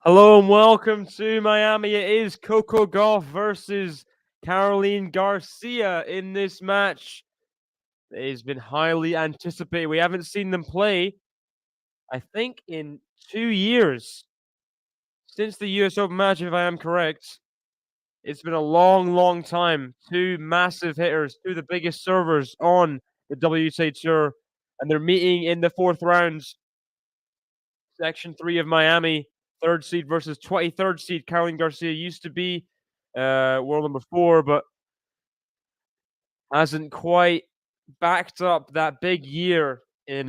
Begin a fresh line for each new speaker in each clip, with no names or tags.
Hello and welcome to Miami. It is Coco Gauff versus Caroline Garcia in this match. It has been highly anticipated. We haven't seen them play, I think, in 2 years since the US Open match, if I am correct. It's been a long, long time. Two massive hitters, two of the biggest servers on the WTA Tour, and they're meeting in the fourth round. Section 3 of Miami, third seed versus 23rd seed. Caroline Garcia used to be world number 4, but hasn't quite backed up that big year in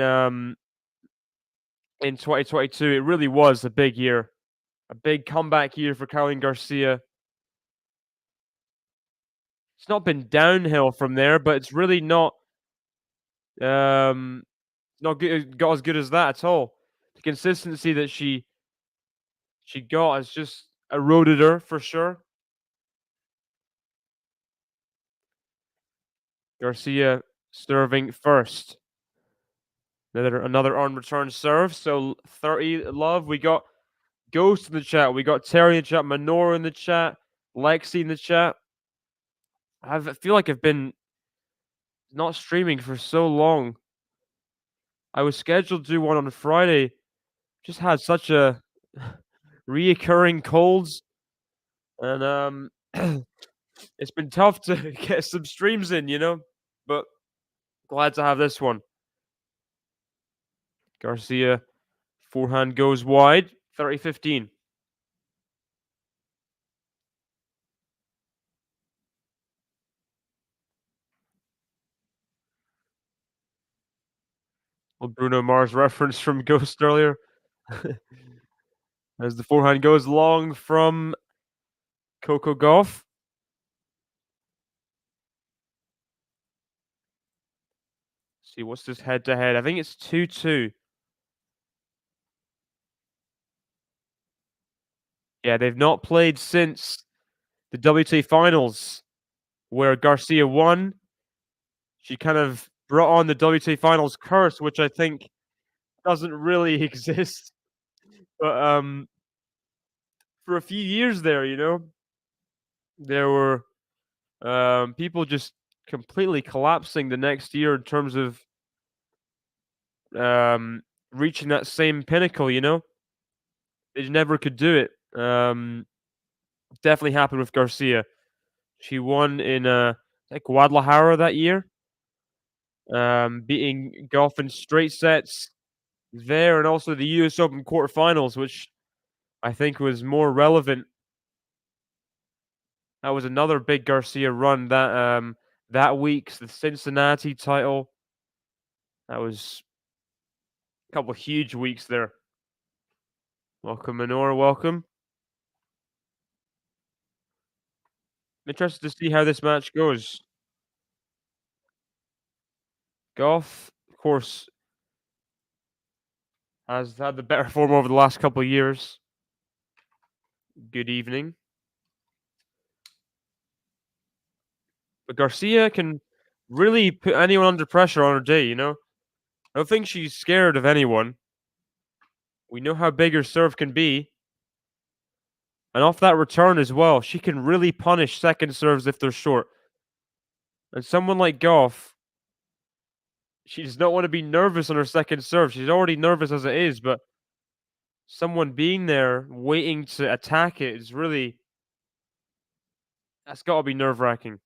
2022. It really was a big year, a big comeback year for Caroline Garcia. It's not been downhill from there, but it's really not not good, got as good as that at all. The consistency that she got has just eroded her for sure. Garcia serving first. Another on return serve. So 30 love. We got Ghost in the chat. We got Terry in the chat. Manora in the chat. Lexi in the chat. I feel like I've been not streaming for so long. I was scheduled to do one on Friday. Just had such a reoccurring colds, and it's been tough to get some streams in, But glad to have this one. Garcia forehand goes wide. 30-15. Well, Bruno Mars reference from Ghost earlier. As the forehand goes long from Coco Gauff. See, what's this head-to-head? I think it's 2-2. Yeah, they've not played since the WTA finals, where Garcia won. She kind of brought on the WTA finals curse, which I think doesn't really exist. But for a few years there, there were people just completely collapsing the next year in terms of reaching that same pinnacle, They never could do it. Definitely happened with Garcia. She won in Guadalajara that year, beating Gauff in straight sets there, and also the US Open quarterfinals, which I think was more relevant. That was another big Garcia run that week's the Cincinnati title. That was a couple huge weeks there. Welcome, Manor. Welcome. I'm interested to see how this match goes. Gauff, of course, has had the better form over the last couple of years. Good evening. But Garcia can really put anyone under pressure on her day, I don't think she's scared of anyone. We know how big her serve can be. And off that return as well, she can really punish second serves if they're short. And someone like Gauff, she does not want to be nervous on her second serve. She's already nervous as it is, but someone being there waiting to attack it is really, that's got to be nerve-wracking.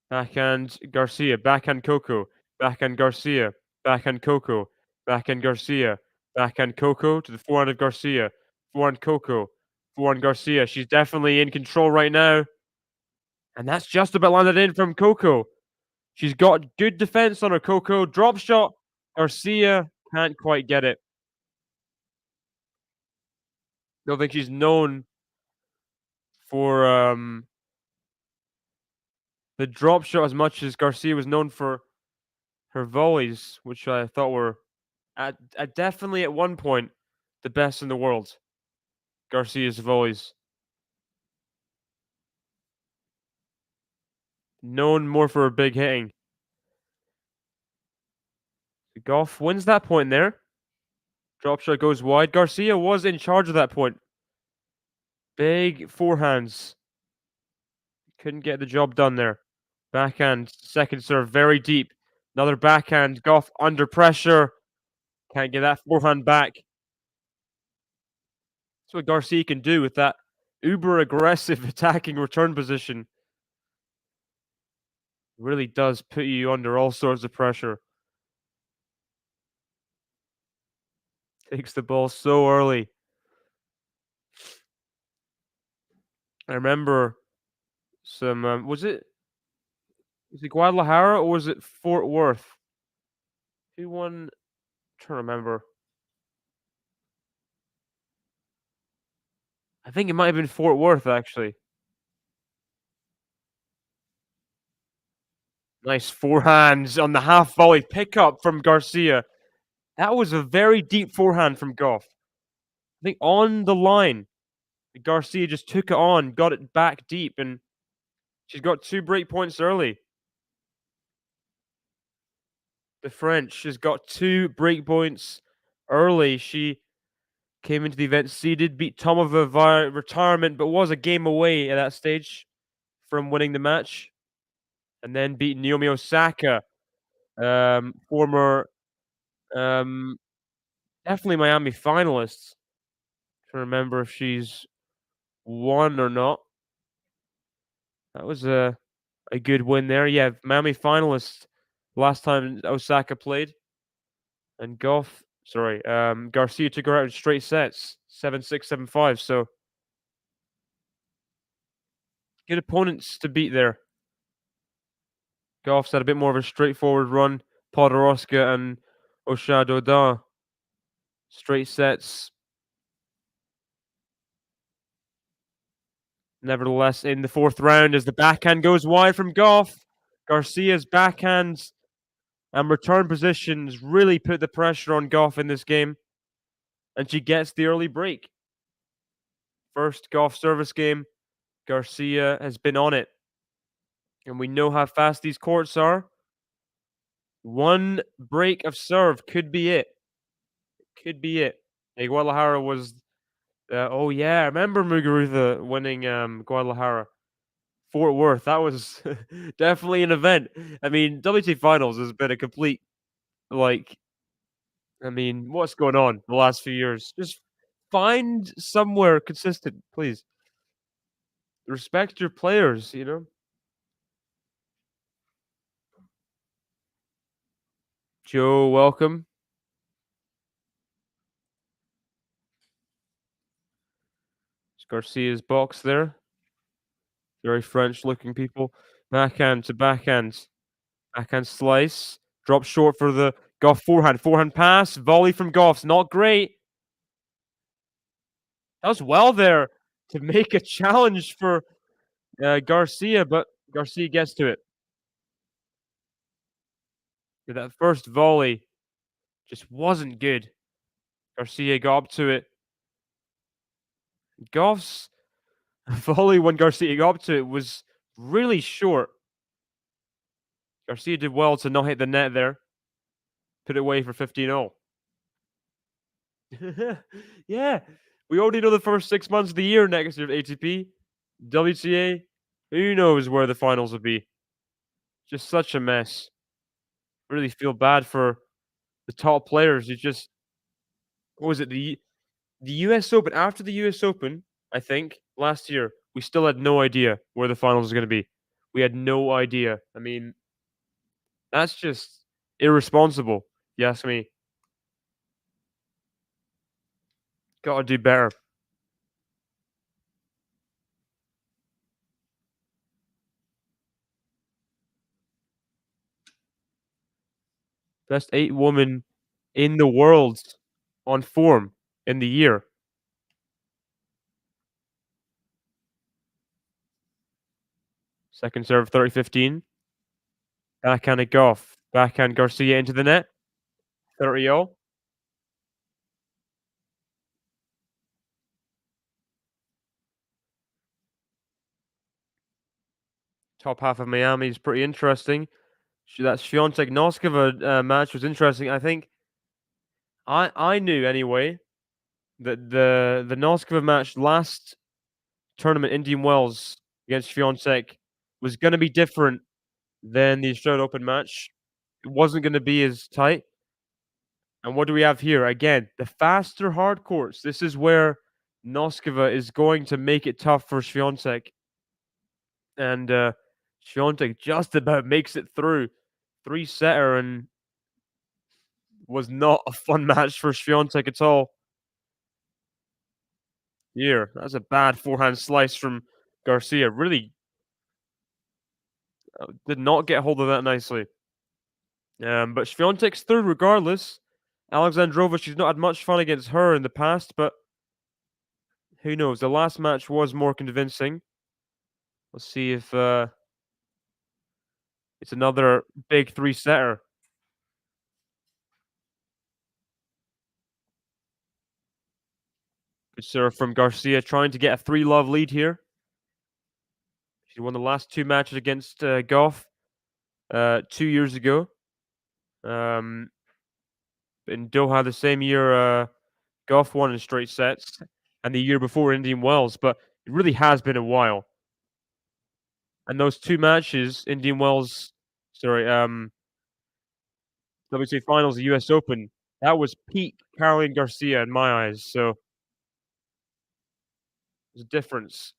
Backhand Garcia, backhand Coco, backhand Garcia, backhand Coco, backhand Garcia, backhand Coco to the forehand of Garcia, forehand Coco, forehand Garcia. She's definitely in control right now. And that's just about landed in from Coco. She's got good defense on her, Coco. Drop shot. Garcia can't quite get it. Don't think she's known for the drop shot as much as Garcia was known for her volleys, which I thought were definitely at one point the best in the world. Garcia's volleys. Known more for her big hitting. Gauff wins that point there. Drop shot goes wide. Garcia was in charge at that point. Big forehands. Couldn't get the job done there. Backhand, second serve, very deep. Another backhand. Gauff under pressure. Can't get that forehand back. That's what Garcia can do with that uber aggressive attacking return position. Really does put you under all sorts of pressure. Takes the ball so early. I remember some, was it Guadalajara or was it Fort Worth? Who won? I'm trying to remember. I think it might have been Fort Worth, actually. Nice forehands on the half volley pickup from Garcia. That was a very deep forehand from Gauff. I think on the line. Garcia just took it on, got it back deep, and she's got 2 break points early. The French has got 2 break points early. She came into the event seeded, beat Tomova via retirement, but was a game away at that stage from winning the match, and then beat Naomi Osaka, former, um, definitely Miami finalist. To remember if she's won or not. That was a good win there. Yeah, Miami finalist last time Osaka played. And Garcia took her out in straight sets, 7-6, 7-5. So good opponents to beat there. Gauff's had a bit more of a straightforward run. Podoroska and Oshadodin. Straight sets. Nevertheless, in the 4th round, as the backhand goes wide from Gauff, Garcia's backhands and return positions really put the pressure on Gauff in this game. And she gets the early break. First Gauff service game, Garcia has been on it. And we know how fast these courts are. 1 break of serve could be it. Could be it. Hey, Guadalajara was, oh yeah, I remember Muguruza winning Guadalajara. Fort Worth, that was definitely an event. I mean, WTA Finals has been a complete, like, I mean, what's going on the last few years? Just find somewhere consistent, please. Respect your players, you know? Joe, welcome. It's Garcia's box there. Very French-looking people. Backhand to backhand. Backhand slice. Drop short for the Gauff forehand. Forehand pass. Volley from Gauff's not great. Does well there to make a challenge for Garcia, but Garcia gets to it. That first volley just wasn't good. Garcia got up to it. Gauff's volley when Garcia got up to it was really short. Garcia did well to not hit the net there. Put it away for 15-0. Yeah, we already know the first 6 months of the year next year at ATP, WTA. Who knows where the finals will be? Just such a mess. Really feel bad for the top players. You just what was it the U.S. Open? After the U.S. Open, I think last year we still had no idea where the finals was going to be. We had no idea. I mean, that's just irresponsible. If you ask me. Gotta do better. Best 8 woman in the world on form in the year. Second serve 30-15. Backhand at Gauff. Backhand Garcia into the net. 30-0. Top half of Miami is pretty interesting. That Swiatek Noskova match was interesting. I think I knew anyway that the Noskova match last tournament, Indian Wells against Swiatek, was gonna be different than the Australian Open match. It wasn't gonna be as tight. And what do we have here? Again, the faster hard courts. This is where Noskova is going to make it tough for Swiatek. And Swiatek just about makes it through. Three-setter, and was not a fun match for Swiatek at all. Here, that's a bad forehand slice from Garcia. Really did not get hold of that nicely. But Swiatek's through regardless. Alexandrova, she's not had much fun against her in the past, but who knows? The last match was more convincing. Let's see if it's another big three-setter. Good serve from Garcia, trying to get a 3-love lead here. She won the last two matches against Gauff 2 years ago. In Doha the same year, Gauff won in straight sets, and the year before Indian Wells, but it really has been a while. And those two matches, Indian Wells, WTA Finals, the US Open, that was peak Caroline Garcia in my eyes. So there's a difference,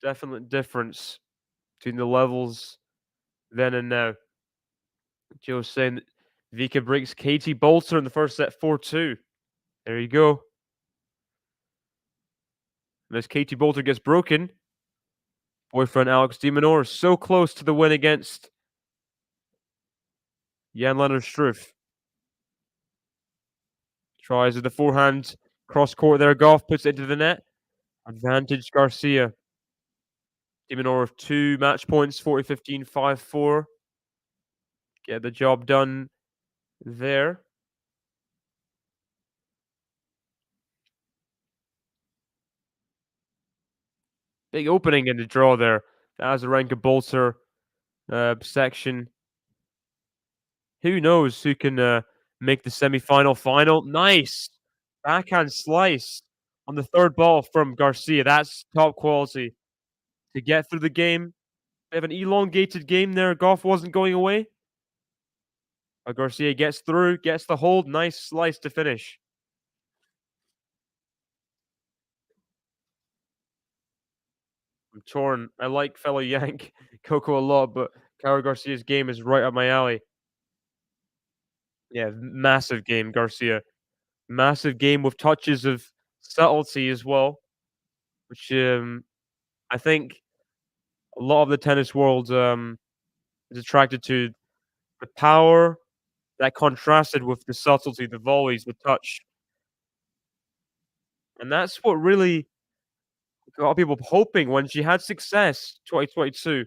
definite difference between the levels then and now. Joe's saying that Vika breaks Katie Bolter in the first set 4-2. There you go. And as Katie Bolter gets broken, boyfriend Alex de Minaur is so close to the win against Jan-Lennard Struff. Tries with the forehand, cross court there. Gauff puts it into the net. Advantage Garcia. de Minaur with 2 match points, 40-15, 5-4. Get the job done there. Big opening in the draw there. The Azarenka Bolter section. Who knows who can make the semi-final final? Nice backhand slice on the third ball from Garcia. That's top quality to get through the game. They have an elongated game there. Gauff wasn't going away. But Garcia gets through, gets the hold. Nice slice to finish. I'm torn. I like fellow Yank Coco a lot, but Caro Garcia's game is right up my alley. Yeah, massive game, Garcia. Massive game with touches of subtlety as well, which I think a lot of the tennis world is attracted to the power that contrasted with the subtlety, the volleys, the touch. And that's what really got a lot of people hoping when she had success 2022,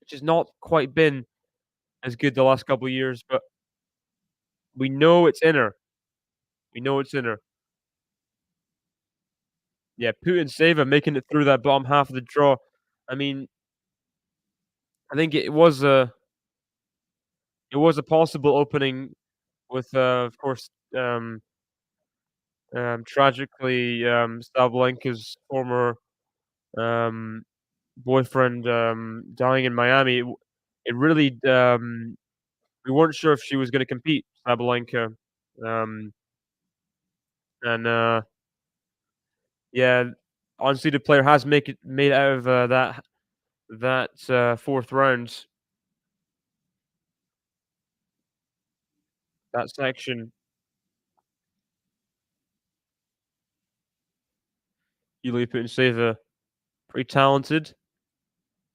which has not quite been as good the last couple of years, but we know it's in her. We know it's in her. Yeah, Putin Seva making it through that bottom half of the draw. I mean, I think it was a possible opening with, of course, tragically, Sabalenka's former boyfriend dying in Miami. It really, we weren't sure if she was going to compete, Sabalenka, um, and yeah, unseeded player has made out of that fourth round, that section. Yulia Putintseva, pretty talented.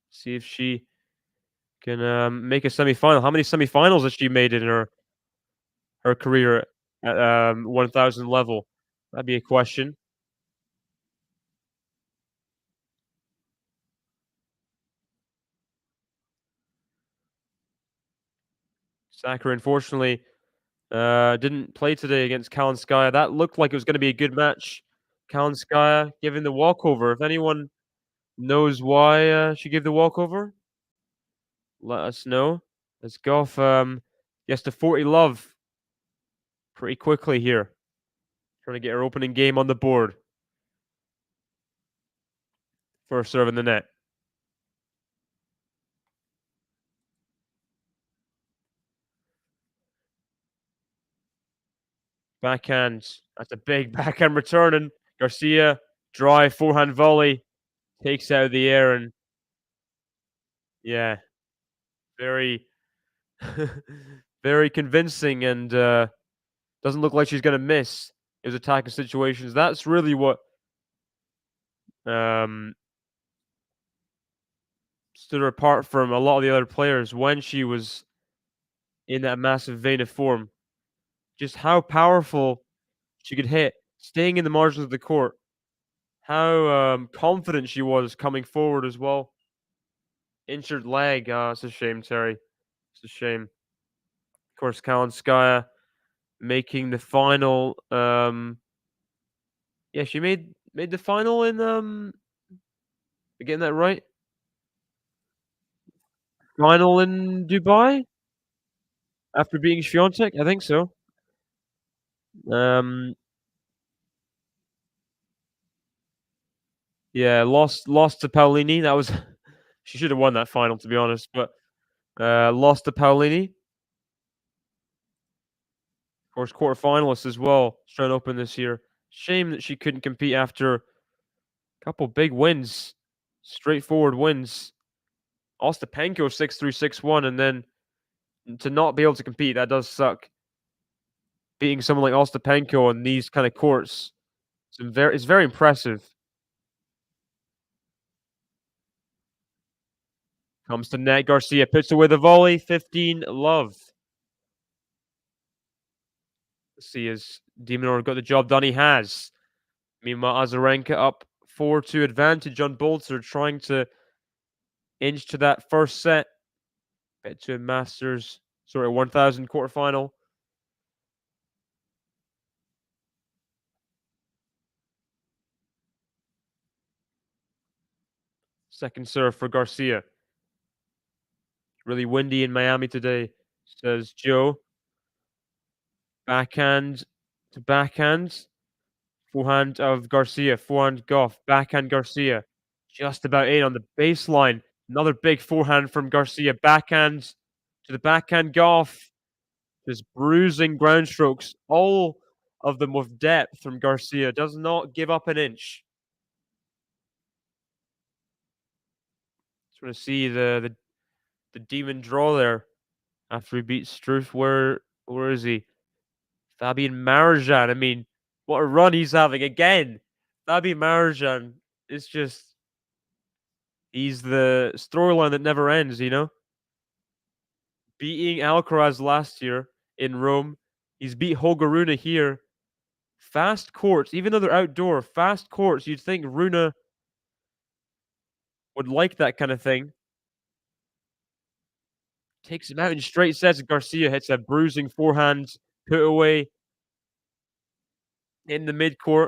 See if she can make a semifinal. How many semifinals has she made in her career at 1,000 level? That'd be a question. Sacher, unfortunately, didn't play today against Kalinskaya. That looked like it was going to be a good match. Kalinskaya giving the walkover. If anyone knows why she gave the walkover, let us know. As Gauff gets to 40 love pretty quickly here. Trying to get her opening game on the board. First serve in the net. Backhand. That's a big backhand return. And Garcia, dry forehand volley. Takes out of the air and yeah, very, very convincing and doesn't look like she's going to miss his attacking situations. That's really what um, stood her apart from a lot of the other players when she was in that massive vein of form. Just how powerful she could hit, staying in the margins of the court. How confident she was coming forward as well. Injured leg. It's a shame, Terry. It's a shame. Of course, Kalinskaya making the final. Yeah, she made the final in getting that right. Final in Dubai after beating Świątek, I think so. Um, yeah, lost to Paolini. That was she should have won that final to be honest, but lost to Paolini. Of course, quarterfinalist as well, Australian Open this year. Shame that she couldn't compete after a couple big wins, straightforward wins. Ostapenko 6-3, 6-1, and then to not be able to compete, that does suck. Beating someone like Ostapenko on these kind of courts, it's very impressive. Comes to net, Garcia puts away the volley, 15 love. Let's see, as Demonor got the job done, he has. Meanwhile, Azarenka up 4-2 advantage on Bolter, trying to inch to that first set. Bet to a Masters, 1000 quarterfinal. Second serve for Garcia. Really windy in Miami today, says Joe. Backhand to backhand. Forehand of Garcia. Forehand Gauff. Backhand Garcia. Just about in on the baseline. Another big forehand from Garcia. Backhand to the backhand Gauff. Just bruising ground strokes. All of them with depth from Garcia. Does not give up an inch. Just want to see the demon draw there after he beats Struff. Where is he? Fabian Marjan. I mean, what a run he's having again. Fabian Marjan is just he's the storyline that never ends, you know? Beating Alcaraz last year in Rome. He's beat Holger Rune here. Fast courts, even though they're outdoor, fast courts, you'd think Rune would like that kind of thing. Takes him out in straight sets. Garcia hits a bruising forehand, put away in the midcourt.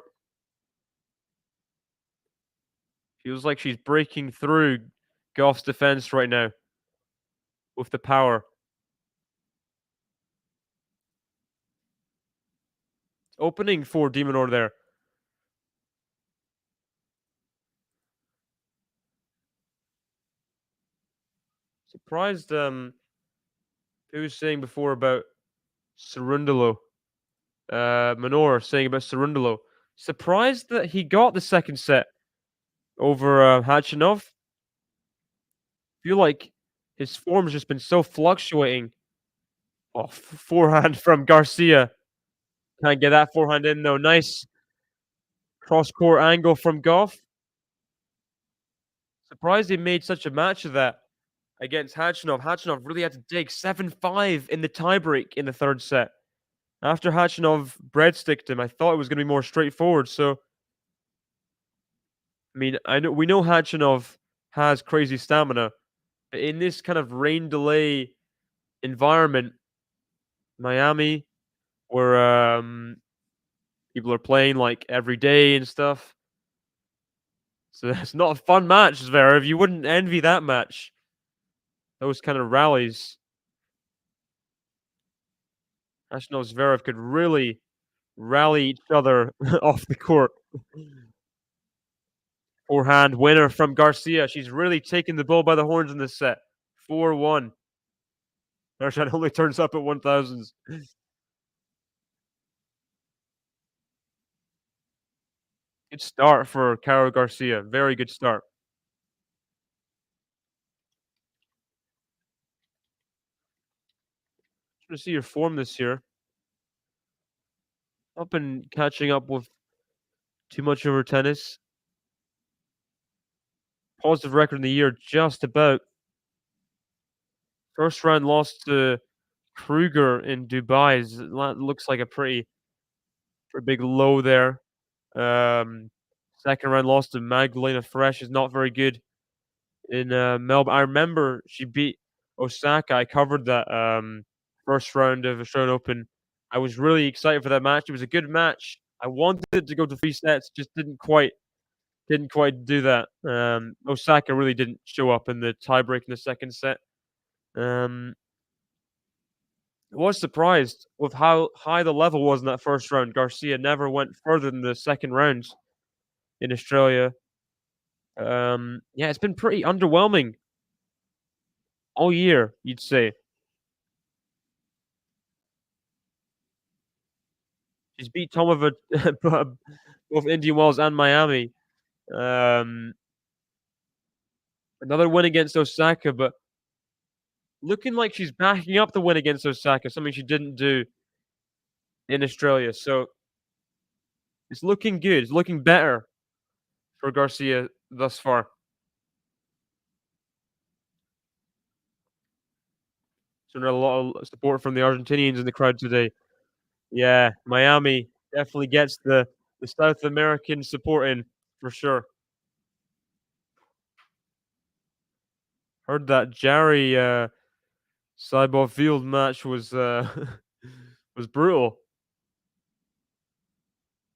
Feels like she's breaking through Gauff's defense right now with the power. Opening for Demonor there. Surprised who was saying before about Cerundolo. Manor saying about Cerundolo. Surprised that he got the second set over Hachinov. Feel like his form's just been so fluctuating. Oh, forehand from Garcia. Can't get that forehand in though. Nice cross-court angle from Gauff. Surprised he made such a match of that against Hachinov. Hachinov really had to dig 7-5 in the tiebreak in the third set. After Hachinov breadsticked him, I thought it was going to be more straightforward. So, I mean, we know Hachinov has crazy stamina. But in this kind of rain delay environment, Miami, where people are playing like every day and stuff. So it's not a fun match, Zverev. You wouldn't envy that match. Those kind of rallies. Ashno Zverev could really rally each other off the court. Forehand winner from Garcia. She's really taken the bull by the horns in this set. 4-1. Marshan only turns up at 1000s. Good start for Caro Garcia. Very good start. Just to see your form this year. Not been catching up with too much of her tennis. Positive record in the year, just about. First round loss to Kruger in Dubai. Looks like a pretty big low there. Second round loss to Magdalena Fresh is not very good in Melbourne. I remember she beat Osaka. I covered that first round of Australian Open. I was really excited for that match. It was a good match. I wanted it to go to 3 sets, just didn't quite do that. Osaka really didn't show up in the tiebreak in the second set. I was surprised with how high the level was in that first round. Garcia never went further than the second round in Australia. Yeah, it's been pretty underwhelming all year, you'd say. She's beat Tomova both Indian Wells and Miami. Another win against Osaka, but looking like she's backing up the win against Osaka, something she didn't do in Australia. So it's looking good. It's looking better for Garcia thus far. So a lot of support from the Argentinians in the crowd today. Yeah, Miami definitely gets the South American support in for sure. Heard that Jerry Cyborg Field match was was brutal.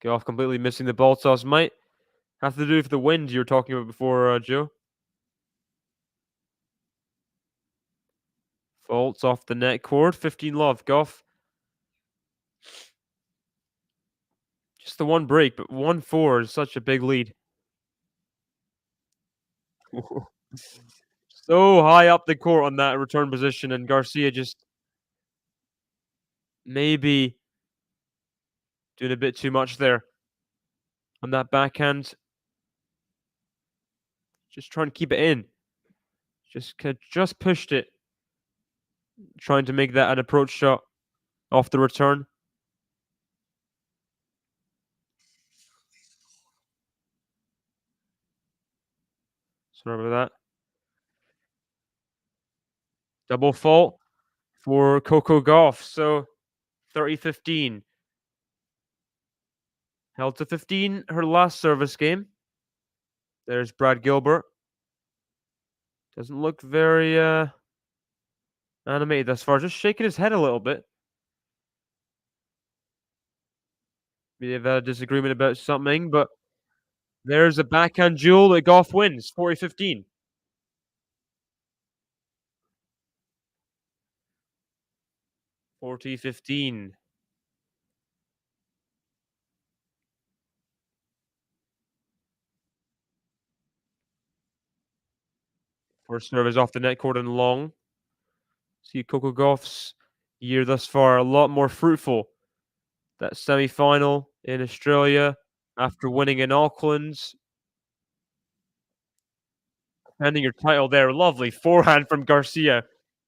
Gauff completely missing the ball toss. Might have to do with the wind you were talking about before, Joe. Faults off the net cord. 15 love. Gauff. Just the one break, but 1-4 is such a big lead. So high up the court on that return position, and Garcia just maybe doing a bit too much there on that backhand. Just trying to keep it in. Just pushed it. Trying to make that an approach shot off the return. Sorry about that. Double fault for Coco Gauff. So 30-15. Held to 15 her last service game. There's Brad Gilbert. Doesn't look very animated thus far. Just shaking his head a little bit. Maybe they've had a disagreement about something, but there's a backhand duel that Gauff wins. 40-15. 40-15. First serve is off the net cord and long. See Coco Gauff's year thus far a lot more fruitful. That semi-final in Australia after winning in Auckland. Defending your title there. Lovely forehand from Garcia.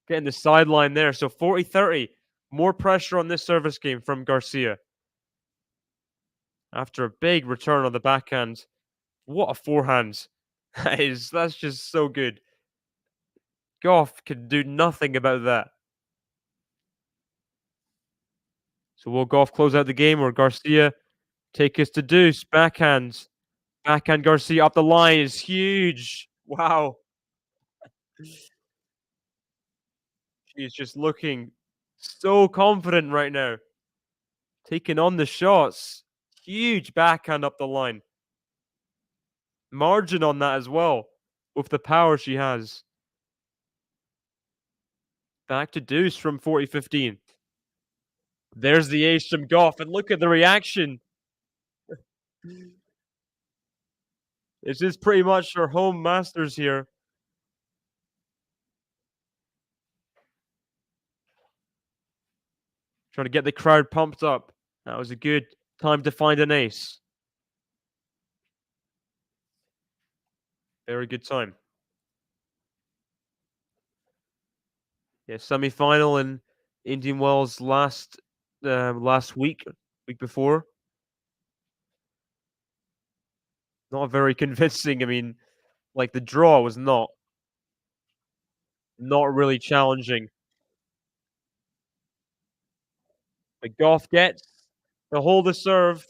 Getting the sideline there. So 40-30. More pressure on this service game from Garcia. After a big return on the backhand. What a forehand. That's just so good. Gauff can do nothing about that. So will Gauff close out the game or Garcia take us to deuce? Backhand. Backhand Garcia up the line is huge. Wow. She's just looking so confident right now. Taking on the shots. Huge backhand up the line. Margin on that as well with the power she has. Back to deuce from 40-15. There's the ace from Gauff, and look at the reaction. This is pretty much her home Masters here. Trying to get the crowd pumped up. That was a good time to find an ace. Very good time. Yeah, semi-final in Indian Wells last week before. Not very convincing. I mean, like the draw was not really challenging. But Gauff gets the hold of serve.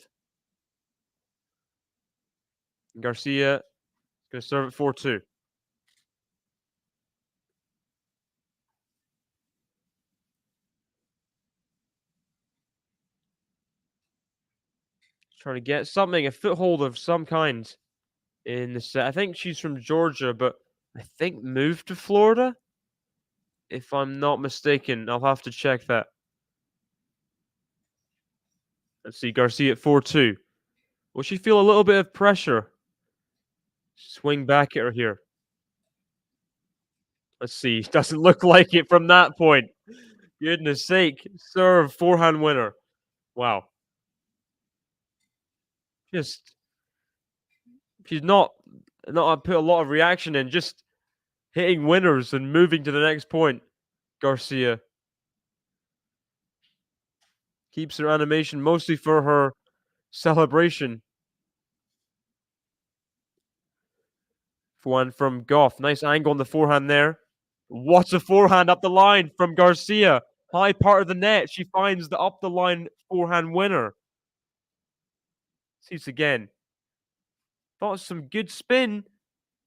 Garcia gonna serve it 4-2. Trying to get something, a foothold of some kind in the set. I think she's from Georgia, but I think moved to Florida. If I'm not mistaken, I'll have to check that. Let's see, Garcia at 4-2. Will she feel a little bit of pressure? Swing back at her here. Let's see. Doesn't look like it from that point. Goodness sake. Serve, forehand winner. Wow. Just, she's not put a lot of reaction in, just hitting winners and moving to the next point. Garcia keeps her animation mostly for her celebration. One from Gauff. Nice angle on the forehand there. What a forehand up the line from Garcia. High part of the net. She finds the up the line forehand winner. See this again. Thought some good spin,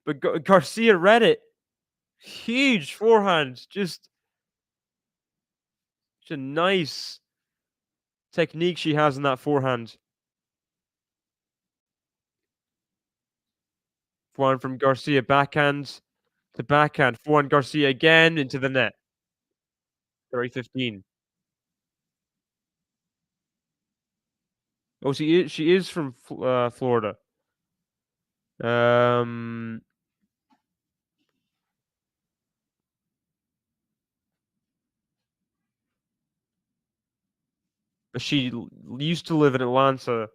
but Garcia read it. Huge forehand. Just a nice technique she has in that forehand. Forehand from Garcia. Backhand to backhand. Forehand Garcia again into the net. 30-15. Oh, she is from Florida. But she used to live in Atlanta.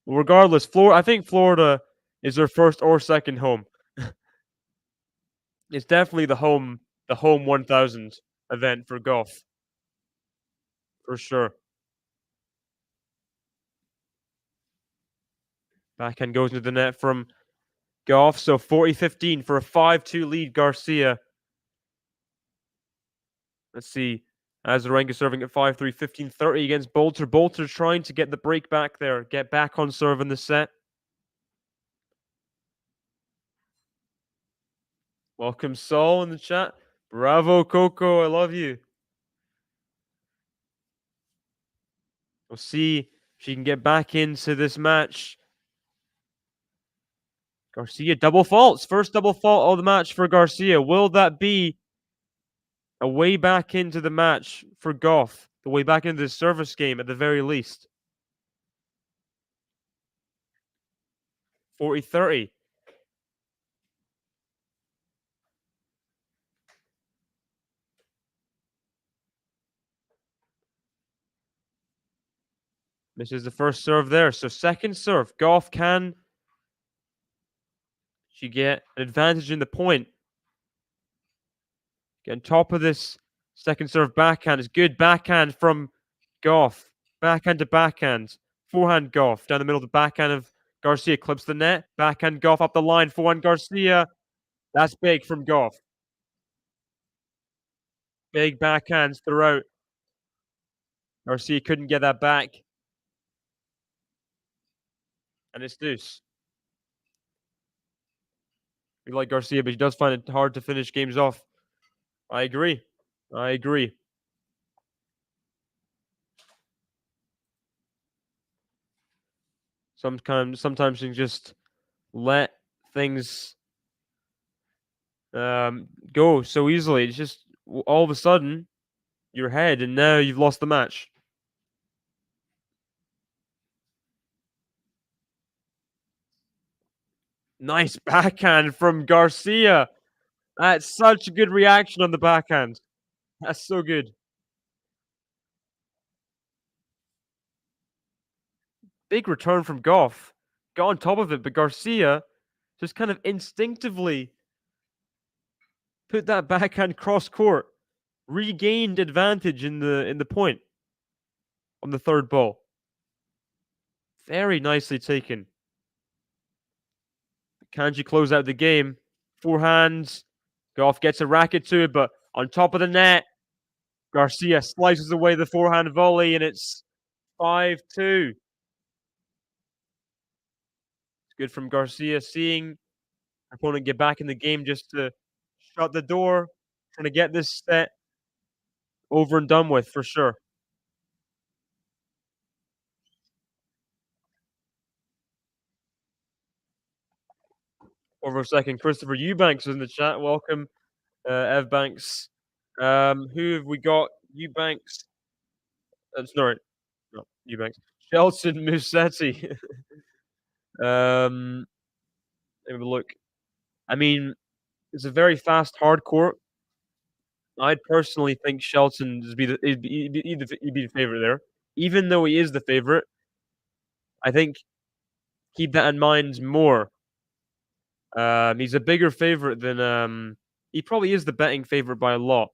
Regardless, I think Florida is her first or second home. It's definitely the home 1000 event for Gauff, for sure. Backhand goes into the net from Gauff, so 40-15 for a 5-2 lead, Garcia. Let's see. Azarenka serving at 5-3, 15-30 against Bolter. Bolter trying to get the break back there, get back on serve in the set. Welcome, Saul, in the chat. Bravo, Coco. I love you. We'll see if she can get back into this match. Garcia, double faults. First double fault of the match for Garcia. Will that be a way back into the match for Gauff? The way back into the service game at the very least. 40-30. Misses the first serve there. So second serve. Gauff, can she get an advantage in the point? Get on top of this second serve backhand. Is good backhand from Gauff. Backhand to backhand. Forehand Gauff. Down the middle of the backhand of Garcia. Clips the net. Backhand Gauff up the line. Forehand Garcia. That's big from Gauff. Big backhands throughout. Garcia couldn't get that back. And it's deuce. We like Garcia, but he does find it hard to finish games off. I agree. Sometimes you just let things go so easily. It's just all of a sudden you're ahead, and now you've lost the match. Nice backhand from Garcia. That's such a good reaction on the backhand. That's so good. Big return from Gauff. Got on top of it, but Garcia just kind of instinctively put that backhand cross court, regained advantage in the point on the third ball. Very nicely taken. Kanji close out the game. Forehands. Gauff gets a racket to it, but on top of the net, Garcia slices away the forehand volley, and it's 5-2. It's good from Garcia, seeing opponent get back in the game just to shut the door, trying to get this set over and done with for sure. Over a second, Christopher Eubanks is in the chat. Welcome, Ev Banks. Who have we got? Eubanks. Sorry, not Eubanks. Shelton Musetti. um, Let me look. I mean, it's a very fast hard court. I'd personally think Shelton would be the favorite there. Even though he is the favorite, I think keep that in mind more. He's a bigger favorite than he probably is the betting favorite by a lot.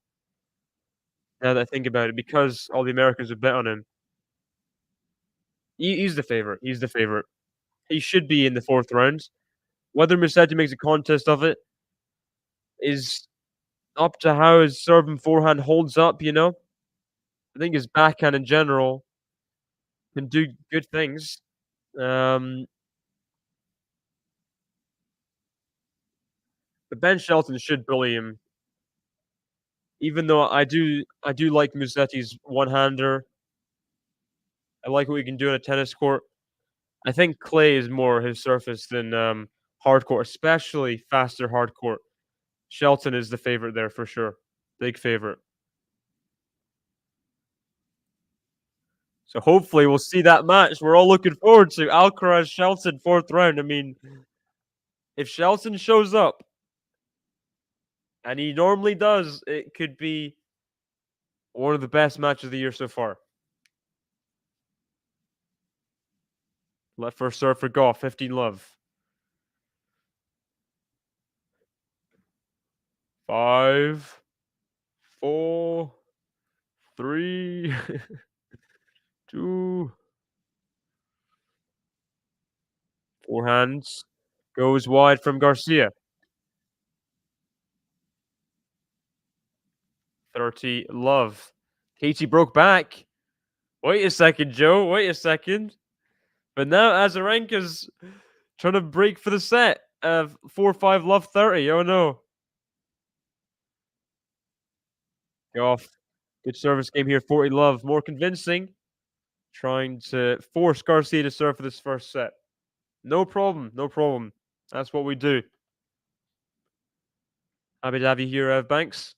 Now that I think about it, because all the Americans would bet on him. He's the favorite. He's the favorite. He should be in the fourth round. Whether Musetti makes a contest of it is up to how his serve and forehand holds up, you know? I think his backhand in general can do good things. But Ben Shelton should bully him. Even though I do like Musetti's one-hander. I like what he can do on a tennis court. I think clay is more his surface than hard court, especially faster hard court. Shelton is the favorite there for sure. Big favorite. So hopefully we'll see that match. We're all looking forward to Alcaraz Shelton fourth round. I mean, if Shelton shows up, and he normally does, it could be one of the best matches of the year so far. Let first serve for Gauff, 15 love. 5, 4, 3, 2. Forehands. Goes wide from Garcia. 30 love. Katie broke back. Wait a second, Joe. Wait a second. But now Azarenka's trying to break for the set of 4-5 love 30. Oh no. Gauff. Good service game here. 40 love. More convincing. Trying to force Garcia to serve for this first set. No problem. No problem. That's what we do. Happy to have you here, Ev Banks.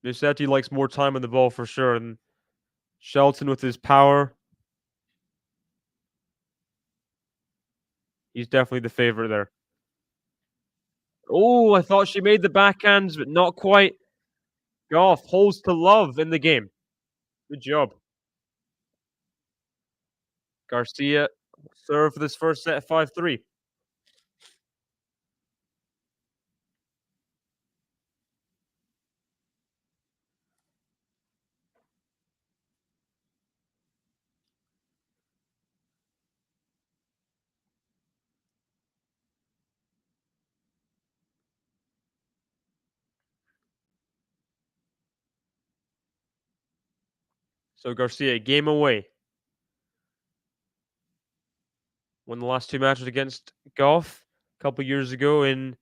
Musetti likes more time on the ball for sure. And Shelton with his power. He's definitely the favorite there. Oh, I thought she made the backhands, but not quite. Gauff holds to love in the game. Good job. Garcia serve for this first set at 5-3. So Garcia, game away. Won the last two matches against Gauff a couple years ago in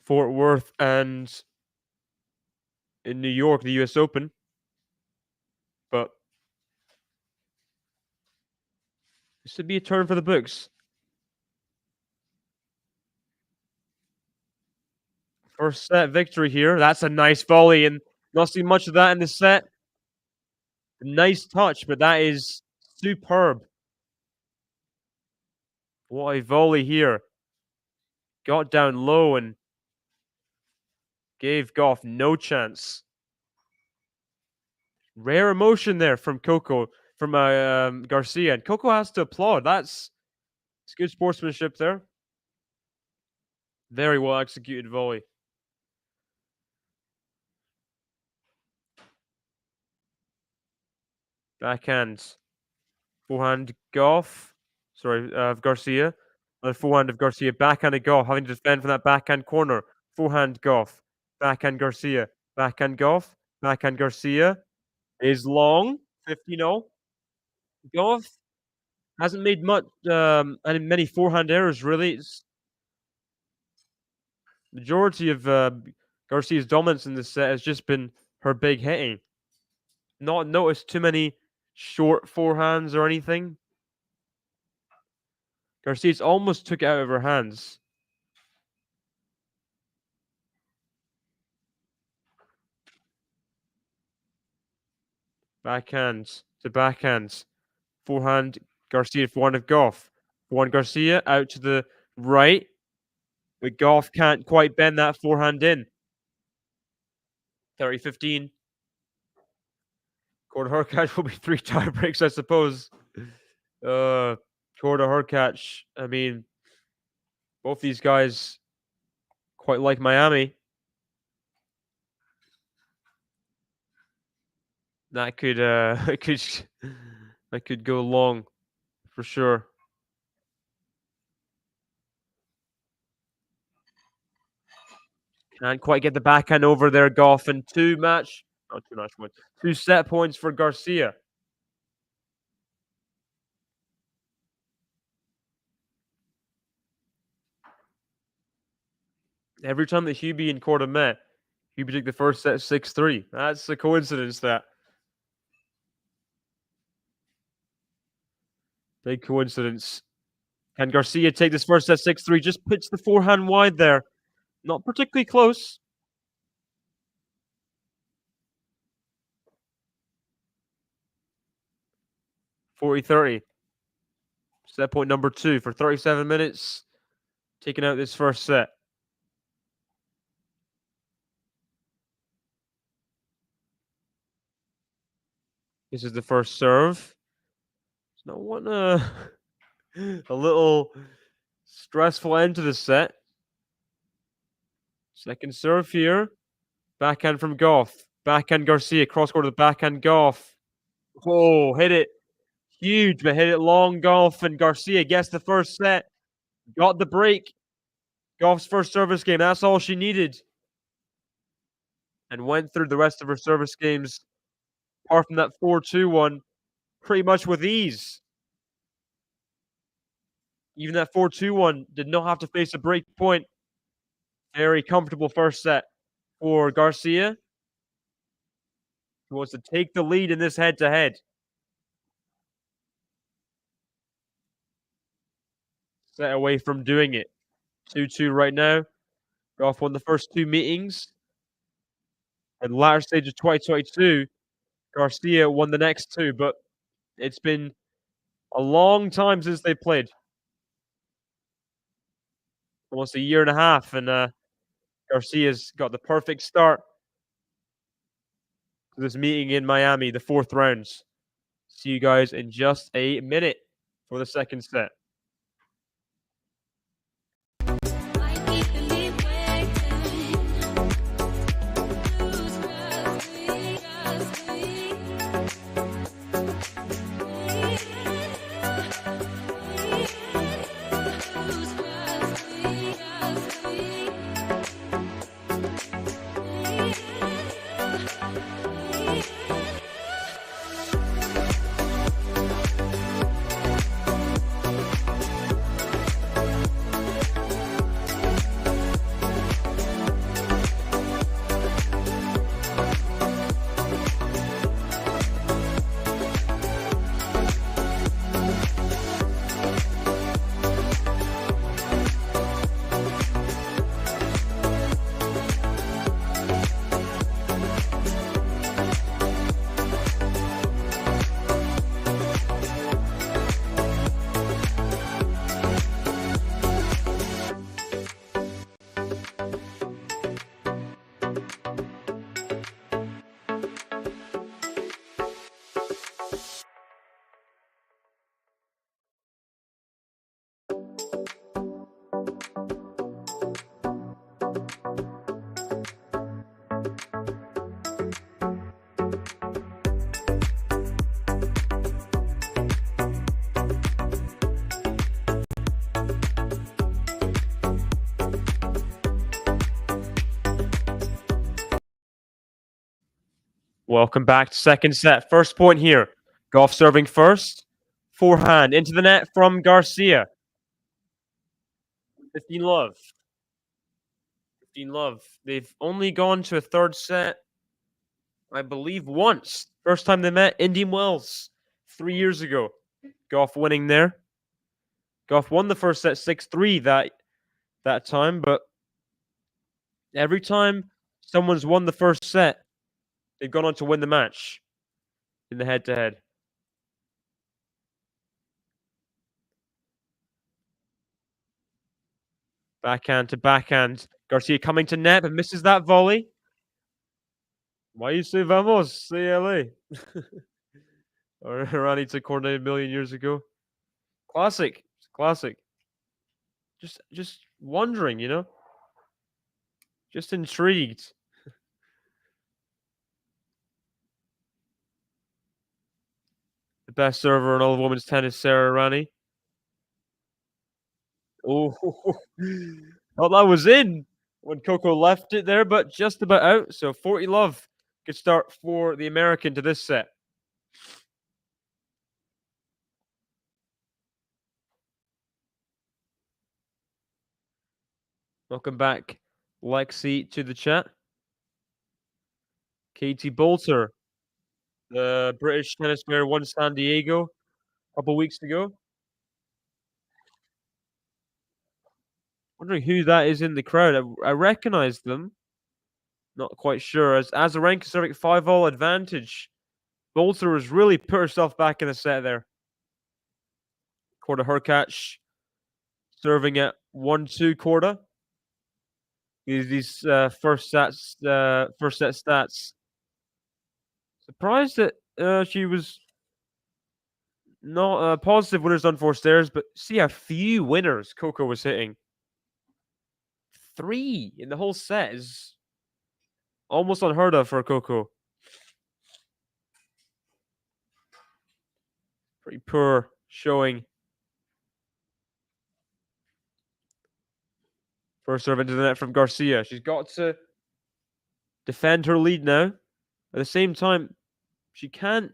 Fort Worth and in New York, the US Open. But This would be a turn for the books. First set victory here. That's a nice volley, and not seen much of that in the set. Nice touch, but that is superb. What a volley here. Got down low and gave Gauff no chance. Rare emotion there from Coco, from Garcia. And Coco has to applaud. It's good sportsmanship there. Very well executed volley. Backhand. Forehand Gauff. Sorry, Garcia. The forehand of Garcia. Backhand of Gauff. Having to defend from that backhand corner. Forehand Gauff. Backhand Garcia. Backhand Gauff. Backhand Garcia. Is long. 15-0. Gauff hasn't made many forehand errors, really. Majority of Garcia's dominance in this set has just been her big hitting. Not noticed too many short forehands or anything. Garcia's almost took it out of her hands. Backhands to backhands. Forehand Garcia, forehand of Gauff. Forehand Garcia out to the right. But Gauff can't quite bend that forehand in. 30-15. Quarter Hurkacz will be 3 tie breaks, I suppose. Quarter Hurkacz. I mean, both these guys quite like Miami. That could that could go long for sure. Can't quite get the backhand over there, Gauff, and 2 set points for Garcia. Every time that Hubie and Korda met, Hubie took the first set 6-3. That's a coincidence, that. Big coincidence. Can Garcia take this first set 6-3? Just pitch the forehand wide there. Not particularly close. (40-30). Set point number 2 for 37 minutes. Taking out this first set. This is the first serve. No one a little stressful end to the set. Second serve here. Backhand from Gauff. Backhand Garcia. Cross court to the backhand Gauff. Oh, hit it. Huge, but hit it long. Gauff, and Garcia gets the first set. Got the break. Gauff's first service game. That's all she needed. And went through the rest of her service games, apart from that 4-2 one, pretty much with ease. Even that 4-2 one did not have to face a break point. Very comfortable first set for Garcia, who wants to take the lead in this head-to-head. Set away from doing it. 2-2 right now. Gauff won the first 2 meetings. At the latter stage of 2022, Garcia won the next 2, but it's been a long time since they played. Almost a year and a half, and Garcia's got the perfect start to this meeting in Miami, the 4th rounds. See you guys in just a minute for the second set. Welcome back to second set. First point here. Gauff serving first. Forehand into the net from Garcia. 15 love. 15 love. They've only gone to a third set, I believe, once. First time they met, Indian Wells, 3 years ago. Gauff winning there. Gauff won the first set 6-3 that time, but every time someone's won the first set, they've gone on to win the match in the head-to-head. Backhand to backhand. Garcia coming to net, but misses that volley. Why you say vamos, CLA? Or Rani to coordinate a million years ago. Classic. Classic. Just wondering, you know? Just intrigued. The best server in all of women's tennis, Sarah Rani. Oh, thought that was in when Coco left it there, but just about out. So 40 love. Good start for the American to this set. Welcome back, Lexi, to the chat. Katie Bolter, the British tennis player, won San Diego a couple weeks ago. Wondering who that is in the crowd. I recognize them. Not quite sure. As Azarenka serving 5-all advantage. Bolter has really put herself back in the set there. Korda Hurkacz serving at 1-2 Korda. These first set stats. Surprised that she was not positive winners on forced errors, but see how few winners Coco was hitting. 3 in the whole set is almost unheard of for Coco. Pretty poor showing. First serve into the net from Garcia. She's got to defend her lead now. At the same time, she can't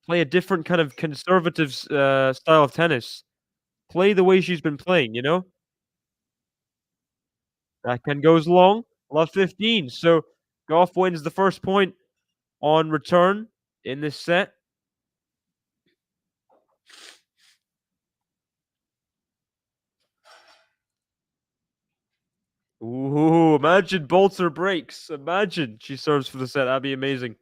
play a different kind of conservative style of tennis. Play the way she's been playing, you know? Backhand goes long. Love 15. So Gauff wins the first point on return in this set. Ooh, imagine Bolter breaks. Imagine she serves for the set. That'd be amazing.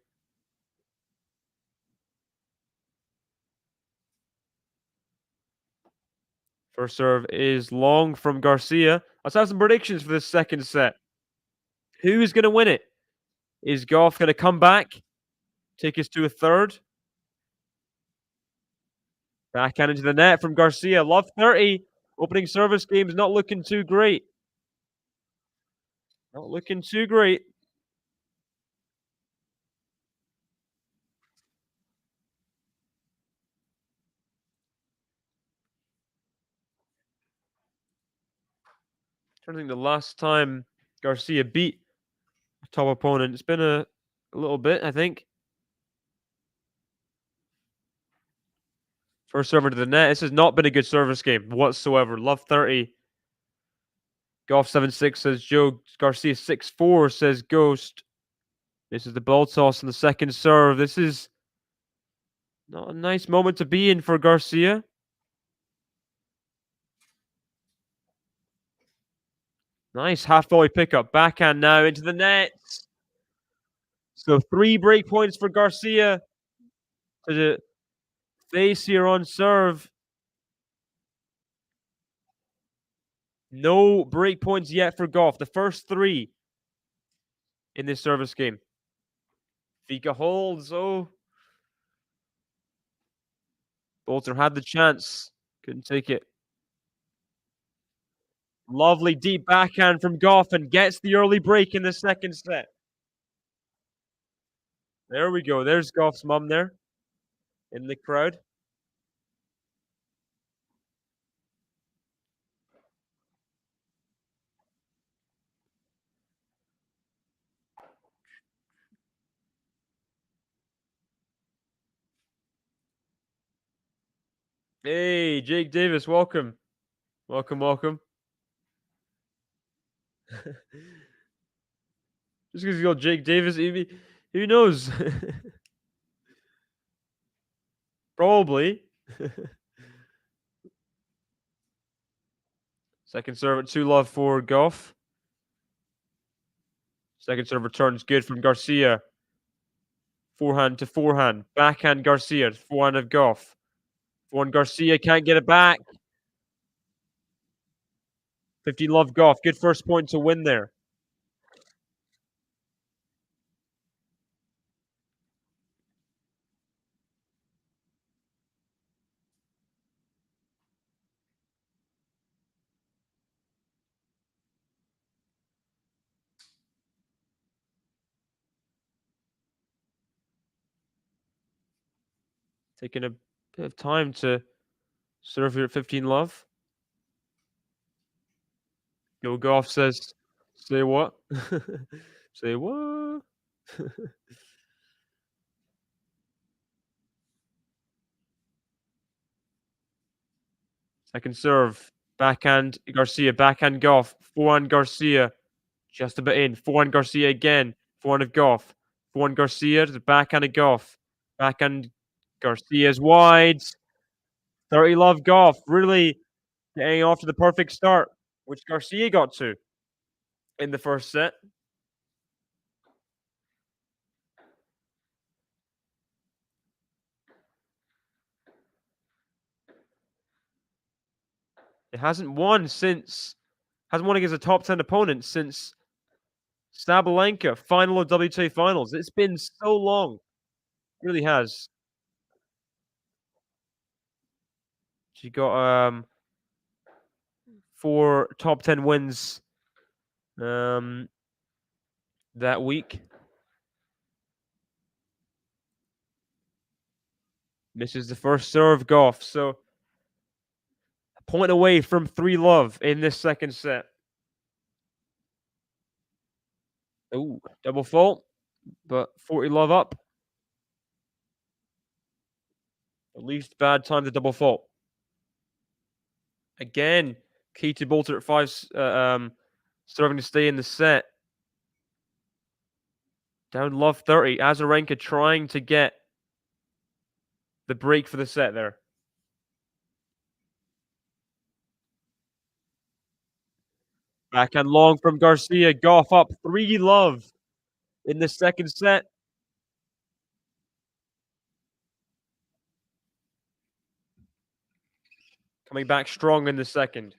First serve is long from Garcia. Let's have some predictions for this second set. Who's going to win it? Is Gauff going to come back? Take us to a third? Backhand into the net from Garcia. Love 30. Opening service game's not looking too great. Not looking too great. I think the last time Garcia beat a top opponent, it's been a little bit, I think. First server to the net. This has not been a good service game whatsoever. Love 30. Gauff 7-6 says Joe. Garcia 6-4 says Ghost. This is the ball toss in the second serve. This is not a nice moment to be in for Garcia. Nice half volley pickup. Backhand now into the net. So 3 break points for Garcia to face here on serve. No break points yet for Gauff. The first 3 in this service game. Vika holds. Oh. Bolter had the chance. Couldn't take it. Lovely deep backhand from Gauff and gets the early break in the second set. There we go. There's Gauff's mum there in the crowd. Hey, Jake Davis, welcome. Welcome, welcome. Just because you got Jake Davis, who knows? Probably. Second serve at 2-love for Gauff. Second serve returns good from Garcia. Forehand to forehand. Backhand Garcia. Forehand of Gauff. Forehand Garcia can't get it back. 15-love Gauff. Good first point to win there. Taking a bit of time to serve here at 15-love. Yo, Gauff says, say what? Say what? Second serve. Backhand Garcia. Backhand Gauff. Forehand Garcia. Just a bit in. Forehand Garcia again. Forehand of Gauff. Forehand Garcia to the backhand of Gauff. Backhand Garcia's wide. 30-love Gauff. Really getting off to the perfect start, which Garcia got to in the first set. It hasn't won against a top 10 opponent since Sabalenka, final of WTA finals. It's been so long. It really has. She got 4 top 10 wins that week. Misses the first serve, Gauff. So a point away from 3-love in this second set. Ooh, double fault, but 40-love up. At least bad time to double fault. Again, Katie Bolter at 5, serving to stay in the set. Down love 30. Azarenka trying to get the break for the set there. Backhand long from Garcia. Gauff up 3-love in the second set. Coming back strong in the second.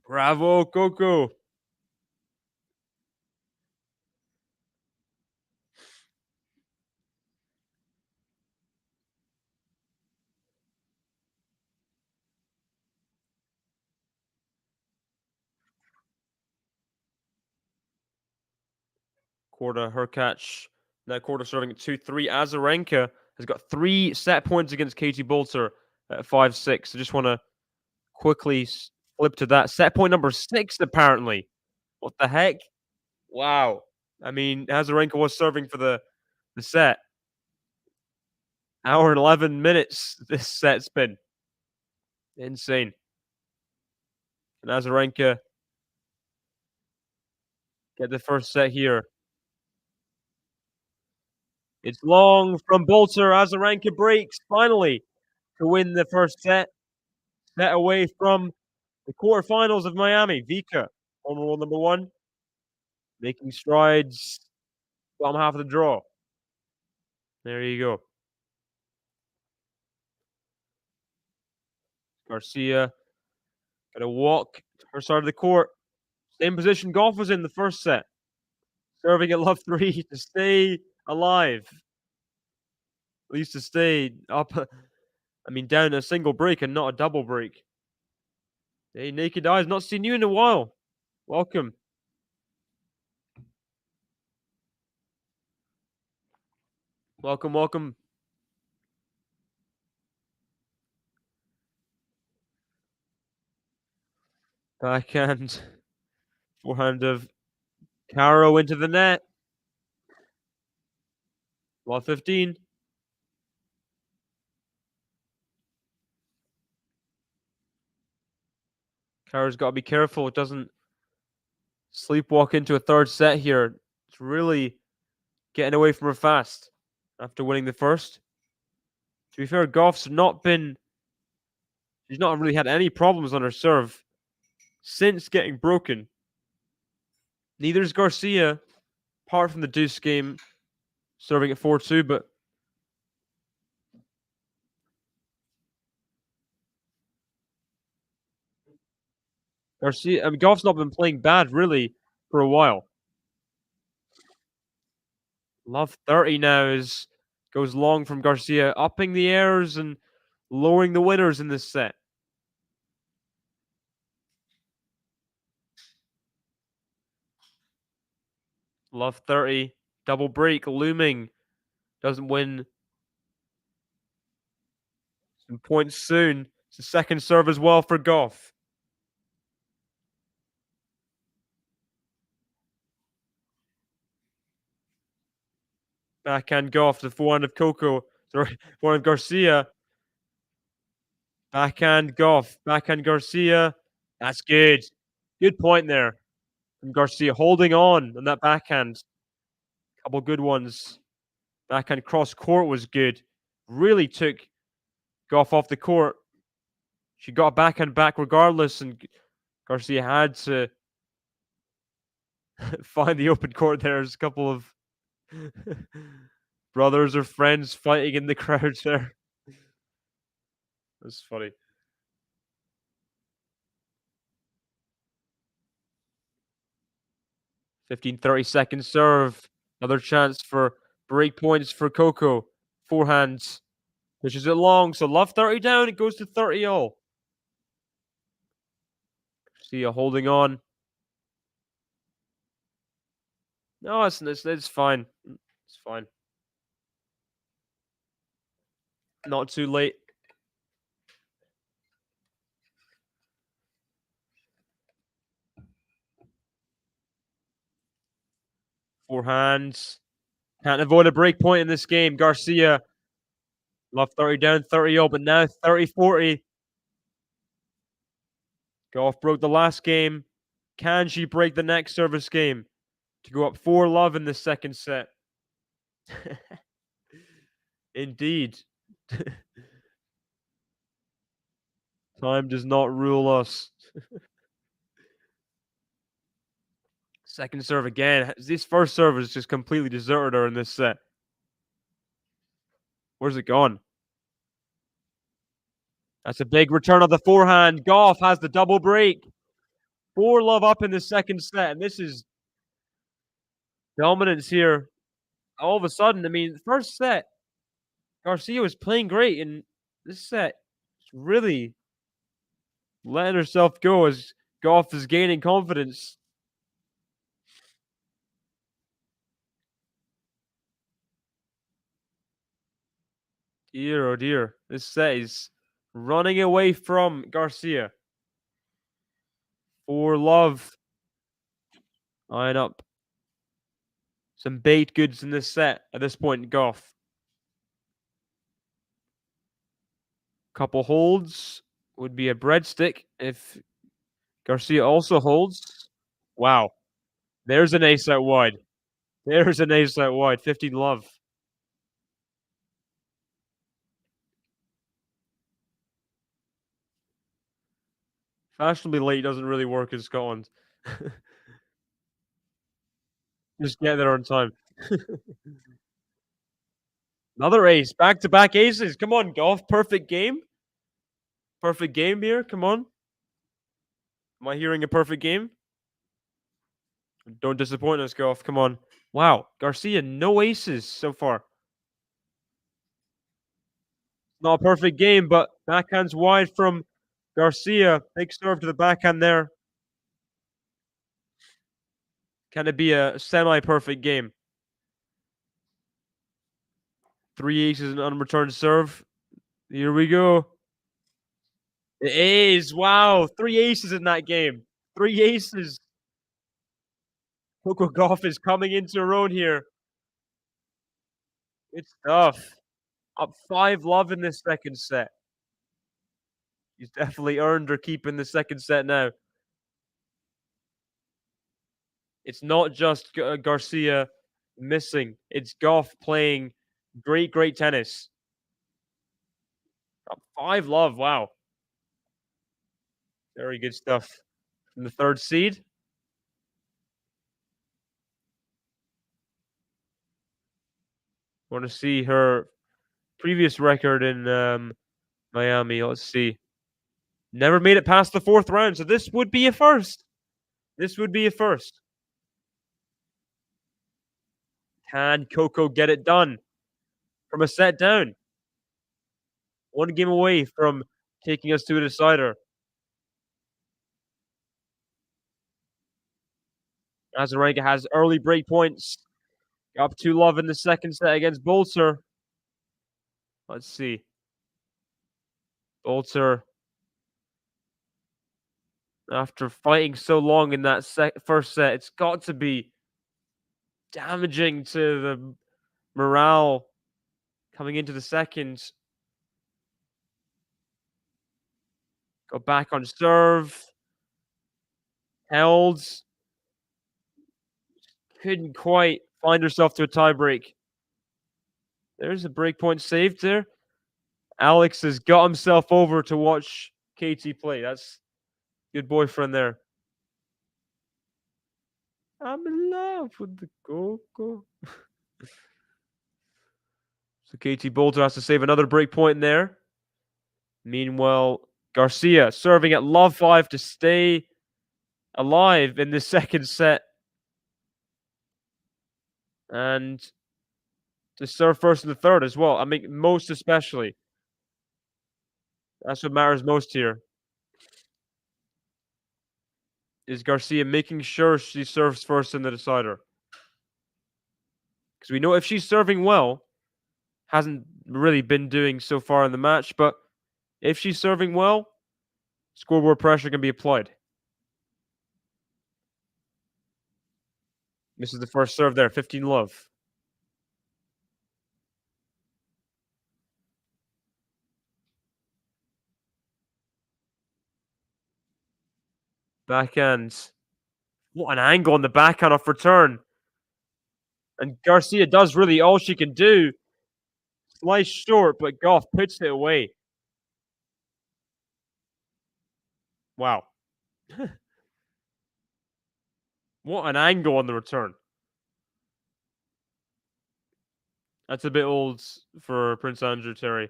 Bravo, Coco. Quarter, her catch. That quarter serving at 2-3. Azarenka has got 3 set points against Katie Bolter at 5-6. I just want to quickly flip to that. Set point number 6, apparently. What the heck? Wow. I mean, Azarenka was serving for the set. Hour and 11 minutes this set's been. Insane. And Azarenka get the first set here. It's long from Bolter. Azarenka breaks finally to win the first set. Set away from the quarterfinals of Miami. Vika, overall number 1, making strides. Bottom half of the draw. There you go. Garcia got to walk to her side of the court. Same position Gauff was in the first set. Serving at love 3 to stay alive. At least to stay up. I mean, down a single break and not a double break. Hey, Naked Eyes, not seen you in a while. Welcome. Welcome, welcome. Backhand. Forehand of Caro into the net. Love 15. Kara's got to be careful. It doesn't sleepwalk into a third set here. It's really getting away from her fast after winning the first. To be fair, Gauff's not been. She's not really had any problems on her serve since getting broken. Neither's Garcia, apart from the deuce game, serving at 4-2, but Garcia, I mean, Gauff's not been playing bad really for a while. Love 30 now is goes long from Garcia, upping the errors and lowering the winners in this set. Love 30, double break looming. Doesn't win some points soon. It's the second serve as well for Gauff. Backhand Gauff, the forehand of Coco. Sorry, forehand Garcia. Backhand Gauff, backhand Garcia. That's good. Good point there from Garcia, holding on that backhand. Couple good ones. Backhand cross court was good. Really took Gauff off the court. She got backhand back regardless, and Garcia had to find the open court there. There's a couple of brothers or friends fighting in the crowd there. That's funny. 15, 30 second serve. Another chance for break points for Coco. Forehands. Pushes it long. So love 30 down. It goes to 30 all. Garcia holding on. No, it's fine. It's fine. Not too late. Forehands. Can't avoid a break point in this game. Garcia. Love 30 down, 30 all, but now 30-40. Gauff broke the last game. Can she break the next service game to go up 4-love in the second set? Indeed. Time does not rule us. Second serve again. This first serve has just completely deserted her in this set. Where's it gone? That's a big return of the forehand. Gauff has the double break. 4-love up in the second set, and this is dominance here. All of a sudden, I mean, first set, Garcia was playing great, and this set really letting herself go as Gauff is gaining confidence. Dear, oh dear. This set is running away from Garcia. 4-love. Line up. Some bait goods in this set at this point, Gauff. Couple holds would be a breadstick if Garcia also holds. Wow. There's an ace out wide. There's an ace out wide. 15-love. Fashionably late doesn't really work in Scotland. Just get there on time. Another ace. Back-to-back aces. Come on, Gauff. Perfect game. Perfect game here. Come on. Am I hearing a perfect game? Don't disappoint us, Gauff. Come on. Wow. Garcia, no aces so far. Not a perfect game, but backhand's wide from Garcia. Big serve to the backhand there. Can it be a semi-perfect game? 3 aces and unreturned serve. Here we go. It is. Wow. 3 aces in that game. 3 aces. Coco Gauff is coming into her own here. Good stuff. Up 5-love in this second set. He's definitely earned her keep in the second set now. It's not just Garcia missing. It's Gauff playing great tennis. Up 5-love. Wow. Very good stuff from the third seed. Want to see her previous record in Miami. Let's see. Never made it past the fourth round, so this would be a first. This would be a first. Can Coco get it done from a set down? One game away from taking us to a decider. Azarenka has early break points. Up 2-love in the second set against Bolter. Let's see. Bolter, after fighting so long in that first set, it's got to be damaging to the morale coming into the second. Go back on serve. Held. Couldn't quite find herself to a tiebreak. There's a breakpoint saved there. Alex has got himself over to watch Katie play. That's good boyfriend there. I'm in love with the Coco. So Katie Bolter has to save another breakpoint in there. Meanwhile, Garcia serving at love 5 to stay alive in the second set. And to serve first in the third as well. I mean, most especially. That's what matters most here. Is Garcia making sure she serves first in the decider. Because we know if she's serving well, hasn't really been doing so far in the match, but if she's serving well, scoreboard pressure can be applied. This is the first serve there, 15-love. Backhand. What an angle on the backhand off return. And Garcia does really all she can do. Slice short, but Gauff puts it away. Wow. What an angle on the return. That's a bit old for Prince Andrew Terry.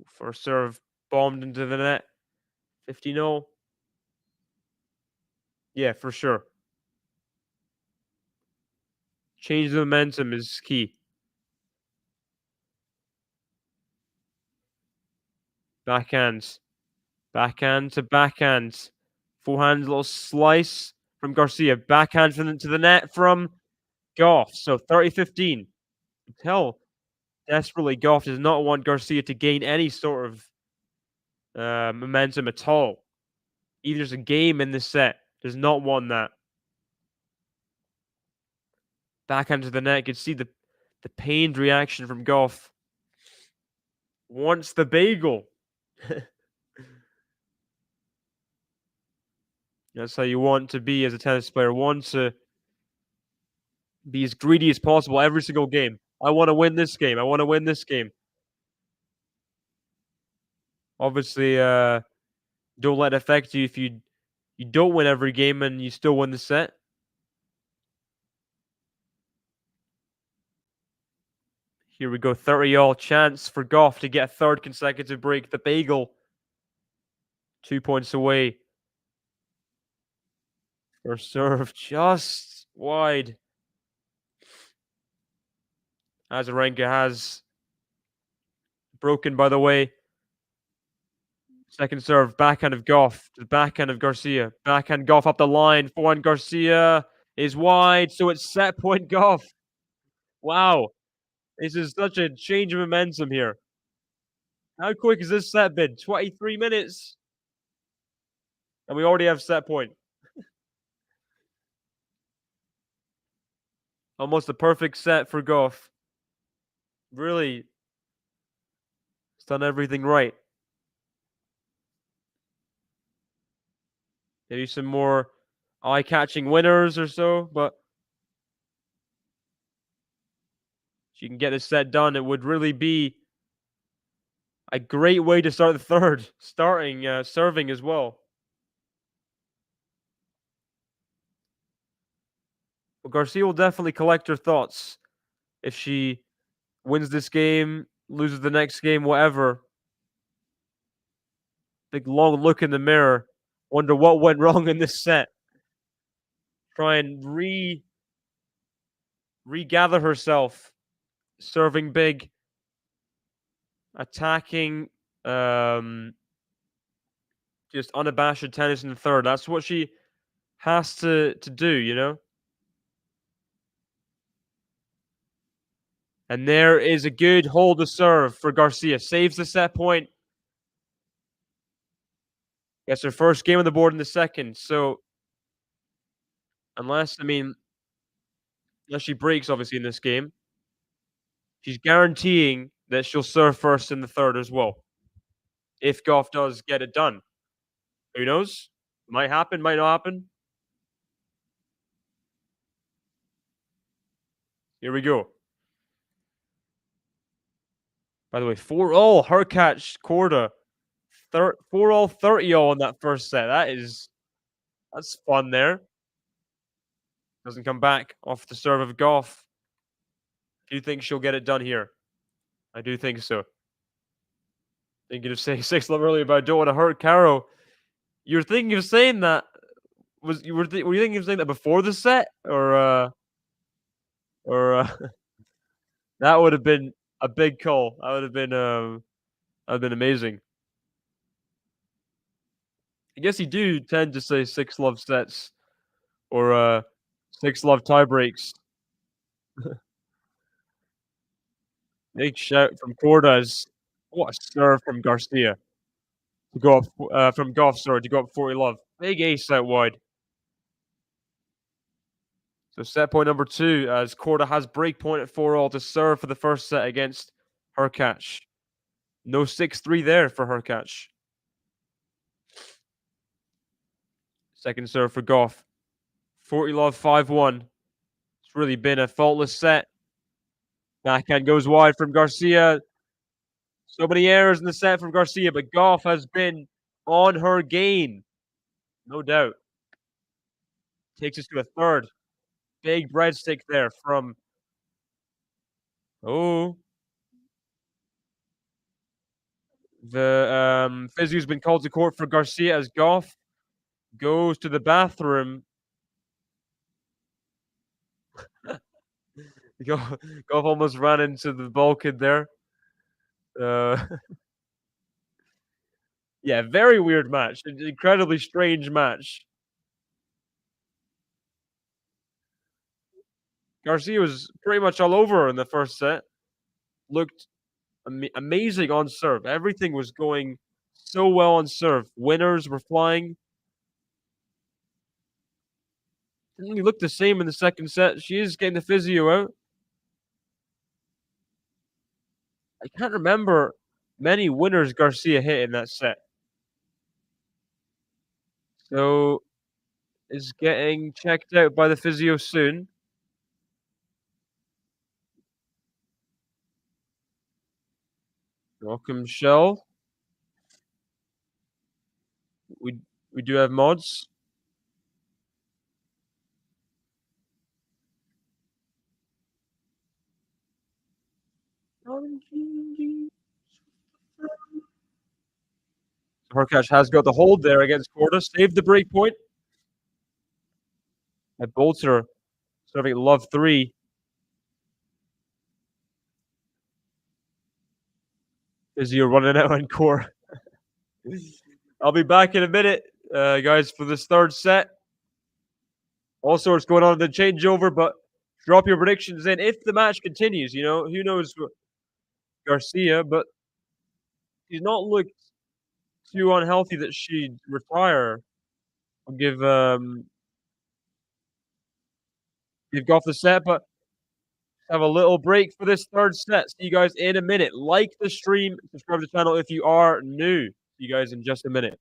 First serve bombed into the net. 50-0. Yeah, for sure. Change the momentum is key. Backhands. Backhand to backhand. Forehand, little slice from Garcia. Backhand to the net from Gauff. So 30-15. Tell desperately Gauff does not want Garcia to gain any sort of momentum at all. Either there's a game in this set. Does not want that. Backhand to the net. You can see the pained reaction from Gauff. Wants the bagel. That's how you want to be as a tennis player. Want to be as greedy as possible every single game. I want to win this game. I want to win this game. Obviously, don't let it affect you if you don't win every game and you still win the set. Here we go, 30-all chance for Gauff to get a third consecutive break. The bagel, 2 points away. First serve just wide. Azarenka has broken, by the way. Second serve, backhand of Gauff to the backhand of Garcia. Backhand Gauff up the line. Forehand Garcia is wide, so it's set point Gauff. Wow. This is such a change of momentum here. How quick has this set been? 23 minutes, and we already have set point. Almost a perfect set for Gauff. Really, he's done everything right. Maybe some more eye-catching winners or so, but if you can get this set done, it would really be a great way to start the third, starting serving as well. Well, Garcia will definitely collect her thoughts if she wins this game, loses the next game, whatever. Big long look in the mirror, wonder what went wrong in this set. Try and regather herself, serving big, attacking, just unabashed tennis in the third. That's what she has to do, you know? And there is a good hold to serve for Garcia. Saves the set point. Gets her first game on the board in the second. So unless she breaks obviously in this game, she's guaranteeing that she'll serve first in the third as well. If Gauff does get it done. Who knows? Might happen, might not happen. Here we go. By the way, 4-all, her catch, Korda. 4-all, 30-all in that first set. That's fun there. Doesn't come back off the serve of Gauff. Do you think she'll get it done here? I do think so. Thinking of saying 6-love earlier, but I don't want to hurt Caro. You're thinking of saying that? Were you thinking of saying that before the set, or that would have been a big call. That would have been amazing. I guess you do tend to say 6-love sets or 6-love tie breaks. Big shout from Cordes. What a serve from Garcia to go up from Gauff, sorry, to go up 40-love. Big ace out wide. So set point number 2 as Korda has break point at 4-all to serve for the first set against Hurkacz. No 6-3 there for Hurkacz. Second serve for Gauff. 40-love 5-1. It's really been a faultless set. Backhand goes wide from Garcia. So many errors in the set from Garcia, but Gauff has been on her game. No doubt. Takes us to a third. Big breadstick there from... Oh. The physio's been called to court for Garcia as Gauff goes to the bathroom. Gauff almost ran into the bulkhead there. Yeah, very weird match. An incredibly strange match. Garcia was pretty much all over in the first set. Looked amazing on serve. Everything was going so well on serve. Winners were flying. Didn't really look the same in the second set. She is getting the physio out. I can't remember many winners Garcia hit in that set. So is getting checked out by the physio soon. Welcome, Shell. We do have mods. Hurkacz has got the hold there against Korda. Saved the break point. At Bolter serving love 3. Physio running out on core. I'll be back in a minute, guys, for this third set. All sorts going on in the changeover, but drop your predictions in if the match continues. You know, who knows what Garcia, but she's not looked too unhealthy that she'd retire or give Gauff the set, but have a little break for this third set. See you guys in a minute. Like the stream, subscribe to the channel if you are new. See you guys in just a minute.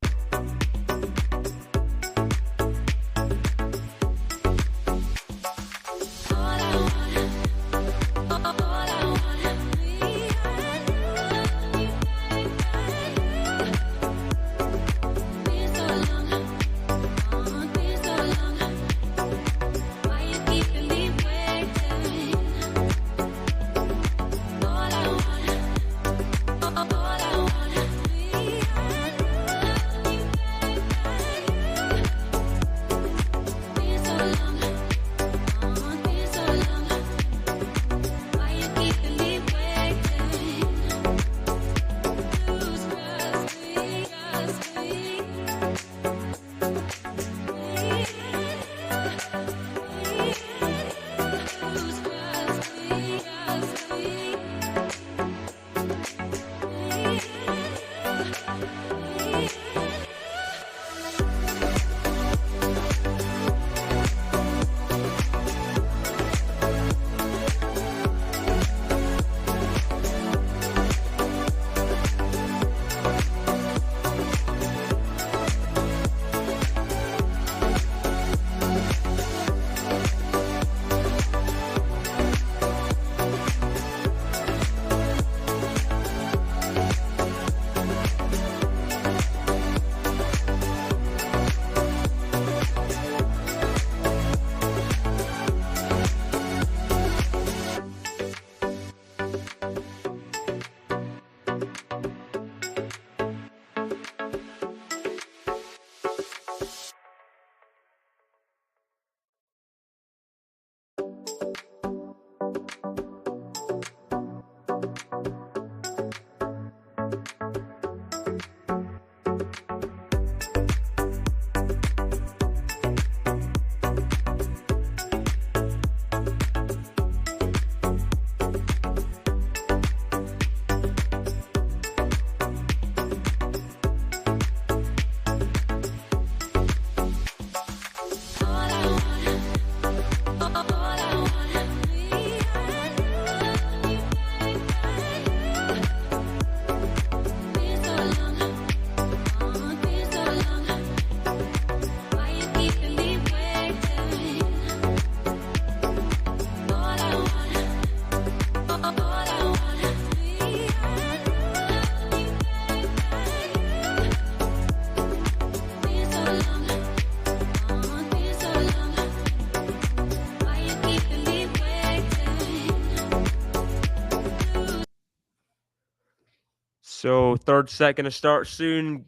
So third set gonna start soon.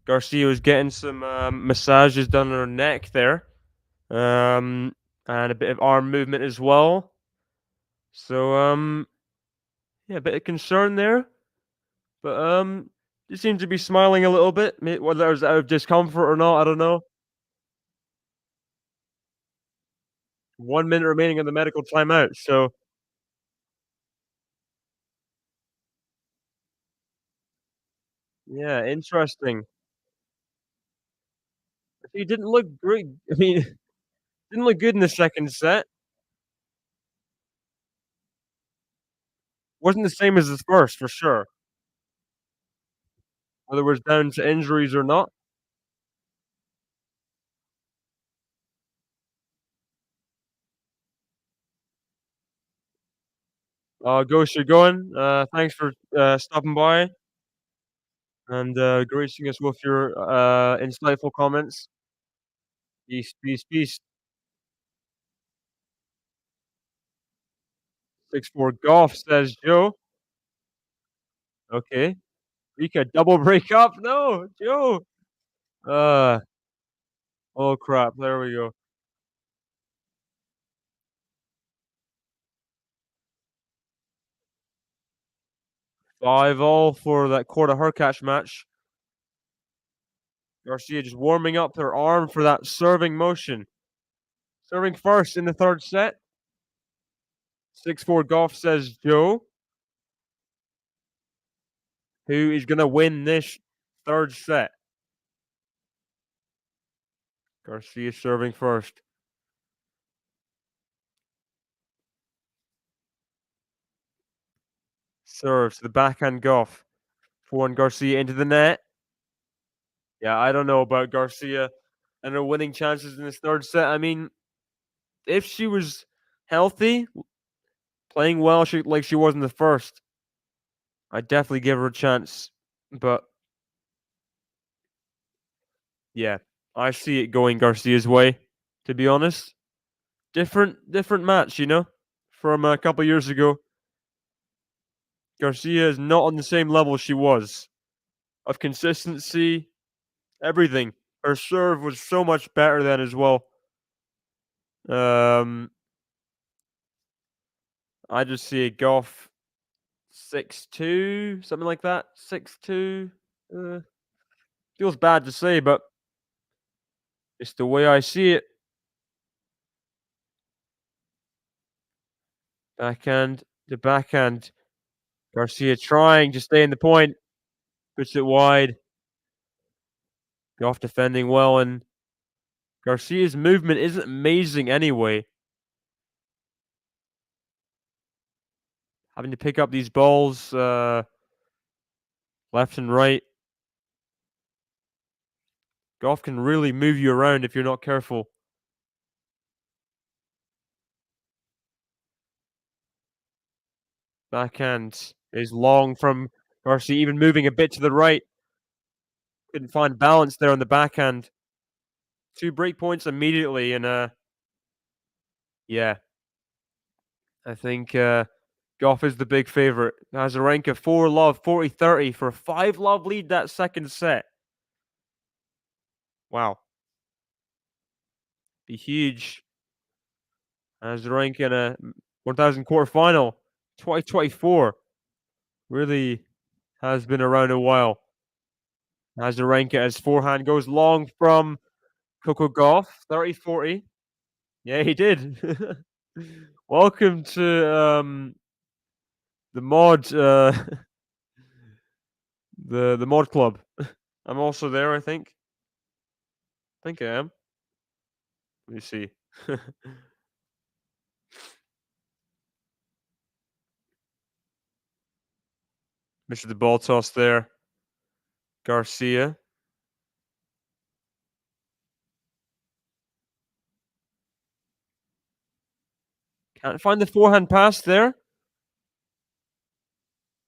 Garcia was getting some massages done on her neck there, and a bit of arm movement as well. So yeah, a bit of concern there, but she seems to be smiling a little bit. Whether it was out of discomfort or not, I don't know. 1 minute remaining in the medical timeout. So yeah, interesting. He didn't look great. I mean, didn't look good in the second set. Wasn't the same as the first for sure. Whether it was down to injuries or not. Ghost, you're going. Thanks for stopping by and gracing us with your insightful comments. Peace, peace, peace. 6-4 golf, says Joe. Okay. Rika, double break up. No, Joe. Uh, oh crap. There we go. 5-all for that quarter her catch match. Garcia just warming up her arm for that serving motion. Serving first in the third set. 6-4 golf, says Joe. Who is gonna win this third set? Garcia serving first. Serves the backhand Gauff. Forehand Garcia into the net. Yeah, I don't know about Garcia and her winning chances in this third set. I mean, if she was healthy, playing well like she was in the first, I'd definitely give her a chance. But yeah, I see it going Garcia's way, to be honest. Different match, from a couple years ago. Garcia is not on the same level she was of consistency, everything. Her serve was so much better then as well. Um, I just see a Gauff 6-2, something like that. 6-2. Uh, Feels bad to say, but it's the way I see it. Backhand to backhand. Garcia trying to stay in the point. Puts it wide. Gauff defending well, and Garcia's movement isn't amazing anyway. Having to pick up these balls left and right. Gauff can really move you around if you're not careful. Backhand is long from Garcia, even moving a bit to the right. Couldn't find balance there on the backhand. 2 break points immediately, and yeah, I think Gauff is the big favorite. Has a rank of 4-love, 40-30 for a 5-love lead that second set. Wow. Be huge. Has a rank in a 1000 quarterfinal, 2024. Really has been around a while. Has a rank as forehand goes long from Coco Gauff, 30-40. Yeah, he did. Welcome to the mod the mod club. I'm also there, I think. I think I am. Let me see. Mr. the ball toss there. Garcia. Can't find the forehand pass there.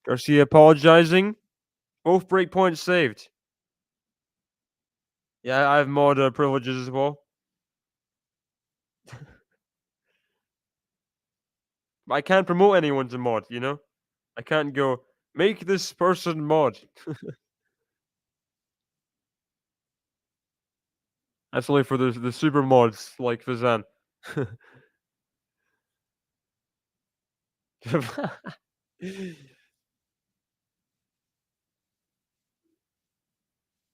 Garcia apologizing. Both break points saved. Yeah, I have mod privileges as well. I can't promote anyone to mod, I can't go, make this person mod. That's only for the super mods like Fazan.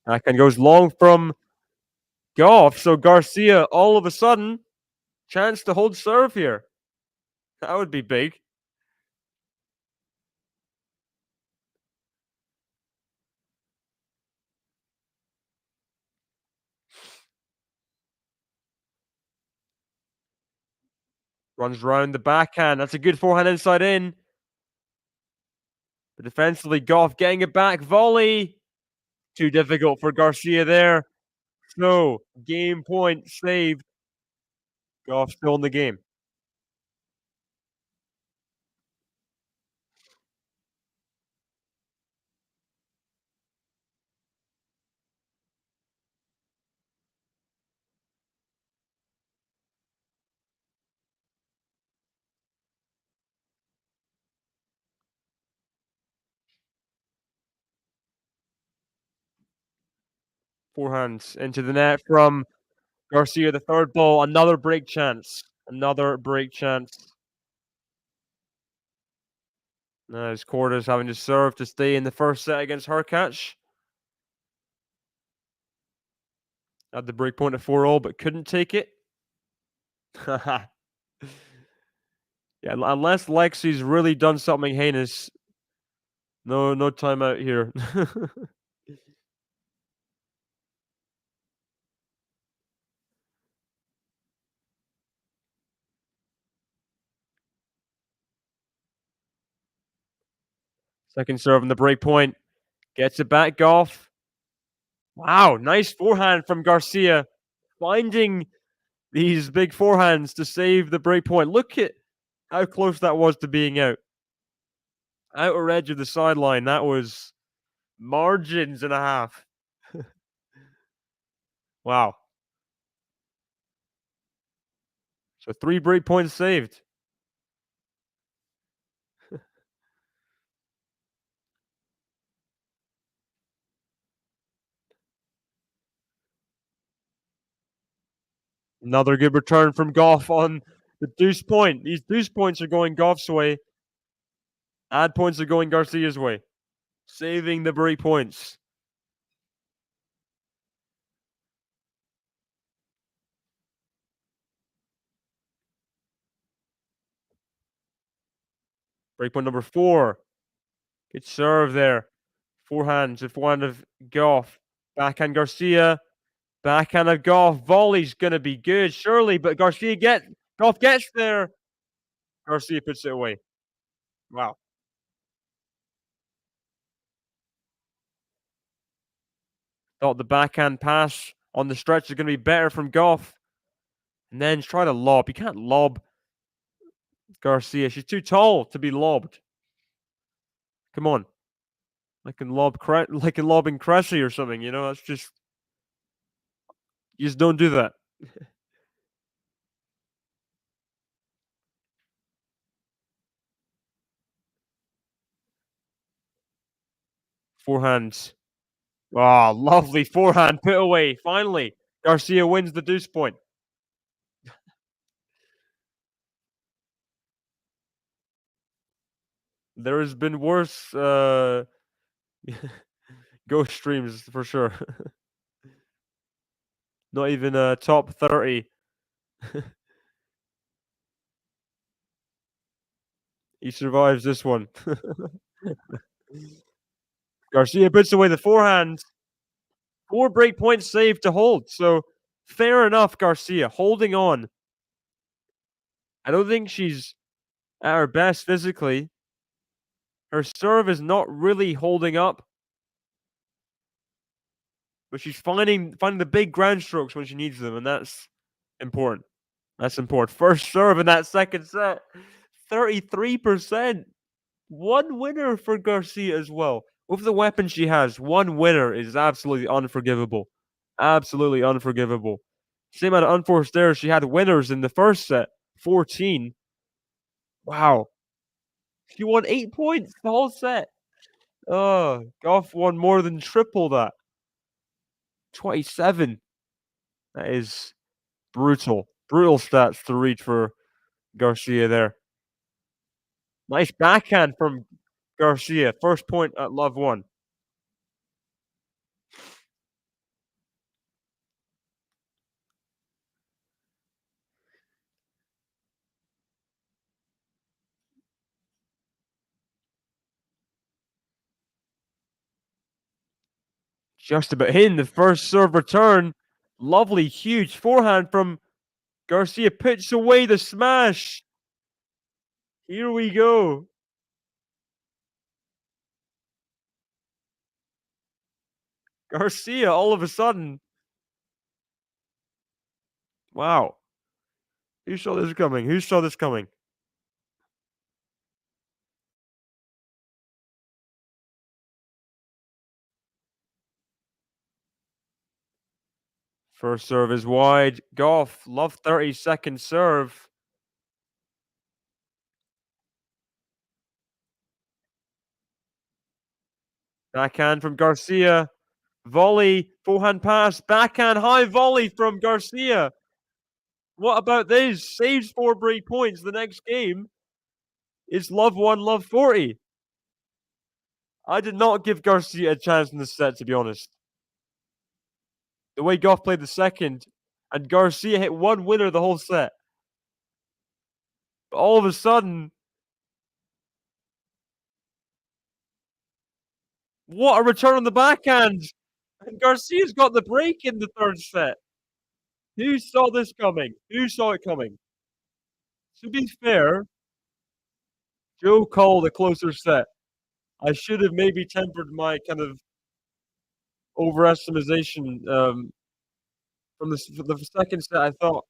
Backhand goes long from Gauff, so Garcia all of a sudden chance to hold serve here. That would be big. Runs round the backhand. That's a good forehand inside in. But defensively, Gauff getting it back. Volley. Too difficult for Garcia there. So, game point saved. Gauff still in the game. Forehands into the net from Garcia, the third ball. Another break chance. Another break chance. As Corda's having to serve to stay in the first set against Hurkacz. Had the break point at 4-all, but couldn't take it. Yeah, unless Lexi's really done something heinous, No timeout here. Second serve on the break point. Gets it back, Gauff. Wow, nice forehand from Garcia. Finding these big forehands to save the break point. Look at how close that was to being out. Outer edge of the sideline. That was margins and a half. Wow. So 3 break points saved. Another good return from Gauff on the deuce point. These deuce points are going Gauff's way. Ad points are going Garcia's way. Saving the break points. Break point number 4. Good serve there. Forehands of one of Gauff. Backhand Garcia. Backhand of Gauff. Volley's gonna be good, surely, but Gauff gets there. Garcia puts it away. Wow. Thought the backhand pass on the stretch is gonna be better from Gauff. And then try to lob. You can't lob Garcia. She's too tall to be lobbed. Come on. Like in lobbing Cressy or something, you know, that's just you just don't do that. Forehands. Oh, lovely forehand put away. Finally, Garcia wins the deuce point. There has been worse ghost streams for sure. Not even top 30. He survives this one. Garcia puts away the forehand. 4 break points saved to hold. So fair enough, Garcia holding on. I don't think she's at her best physically. Her serve is not really holding up, but she's finding the big ground strokes when she needs them, and that's important. That's important. First serve in that second set, 33%. One winner for Garcia as well. With the weapon she has, one winner is absolutely unforgivable. Absolutely unforgivable. Same amount of unforced errors. She had winners in the first set, 14. Wow. She won 8 points the whole set. Oh, Gauff won more than triple that. 27. That is brutal. Brutal stats to reach for Garcia there. Nice backhand from Garcia. First point at Love 1. Just about hitting the first serve return. Lovely, huge forehand from Garcia. Puts away the smash. Here we go. Garcia, all of a sudden. Wow. Who saw this coming? Who saw this coming? First serve is wide. Gauff, love 30-second serve. Backhand from Garcia. Volley, forehand pass, backhand high volley from Garcia. What about this? Saves 4 break points the next game. It's Love 1, Love 40. I did not give Garcia a chance in the set, to be honest. The way Gauff played the second, and Garcia hit one winner the whole set. But all of a sudden, What a return on the backhand! And Garcia's got the break in the third set. Who saw this coming? Who saw it coming? To be fair, Joe called a closer set. I should have maybe tempered my kind of overestimation from the second set. I thought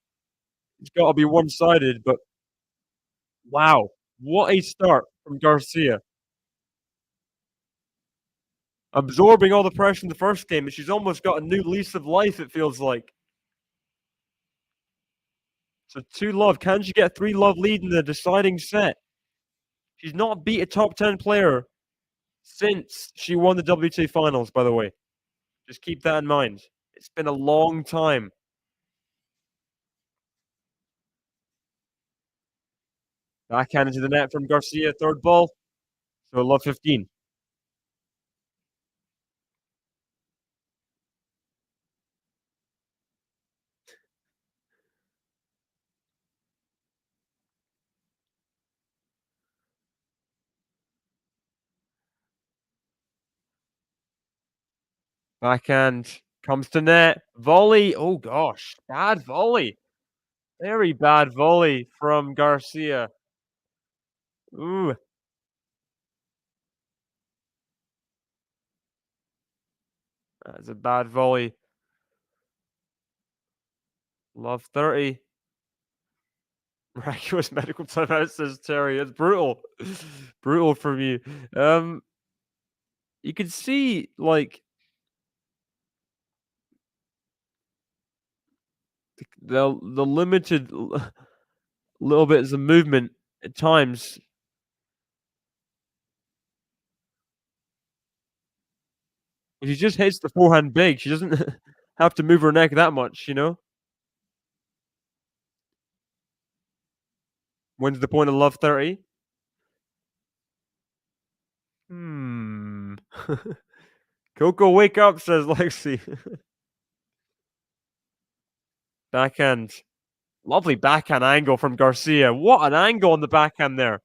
it's got to be one-sided, but wow, what a start from Garcia. Absorbing all the pressure in the first game, and she's almost got a new lease of life, it feels like. So 2-love. Can she get a 3-love lead in the deciding set? She's not beat a top 10 player since she won the WTA finals, by the way. Just keep that in mind. It's been a long time. Backhand into the net from Garcia, third ball. So love 15. Backhand comes to net. Volley. Oh gosh. Bad volley. Very bad volley from Garcia. Ooh. That's a bad volley. Love 30. Miraculous medical timeout, says Terry. It's brutal. Brutal from you. You can see like the limited little bits of movement at times. If she just hits the forehand big, she doesn't have to move her neck that much, you know? When's the point of love 30? Hmm. Coco, wake up, says Lexi. Backhand. Lovely backhand angle from Garcia. What an angle on the backhand there.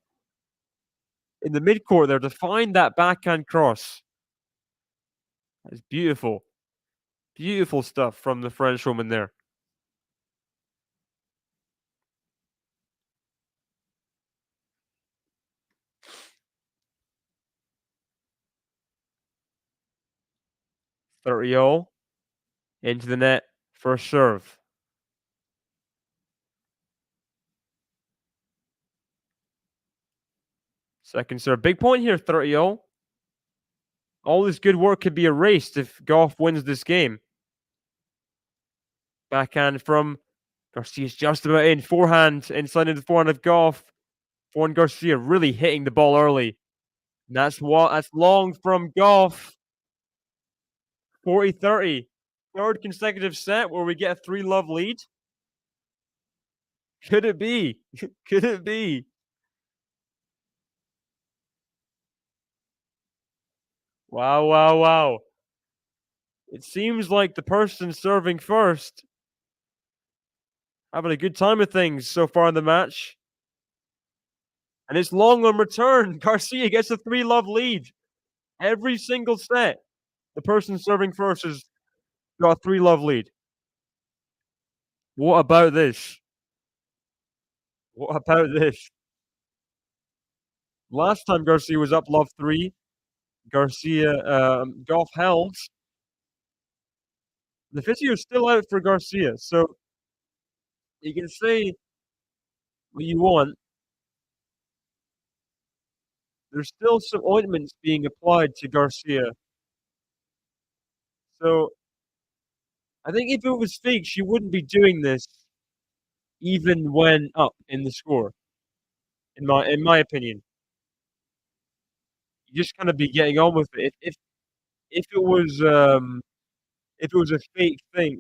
In the midcourt there to find that backhand cross. That's beautiful. Beautiful stuff from the French woman there. Thirty-all into the net. First serve. Second serve. Big point here, 30-all. All this good work could be erased if Gauff wins this game. Backhand from Garcia's just about in. Forehand inside into the forehand of Gauff. Forehand Garcia really hitting the ball early. And that's long from Gauff. 40-30. Third consecutive set where we get a 3-love lead. Could it be? Could it be? Wow, wow, wow. It seems like the person serving first having a good time of things so far in the match. And it's long on return. Garcia gets a 3-love lead. Every single set, the person serving first has got a 3-love lead. What about this? What about this? Last time Garcia was up love 3, Gauff held. The physio is still out for Garcia, so you can say what you want. There's still some ointments being applied to Garcia. So I think if it was fake, she wouldn't be doing this even when up in the score. In my opinion, you just kind of be getting on with it. If it was a fake thing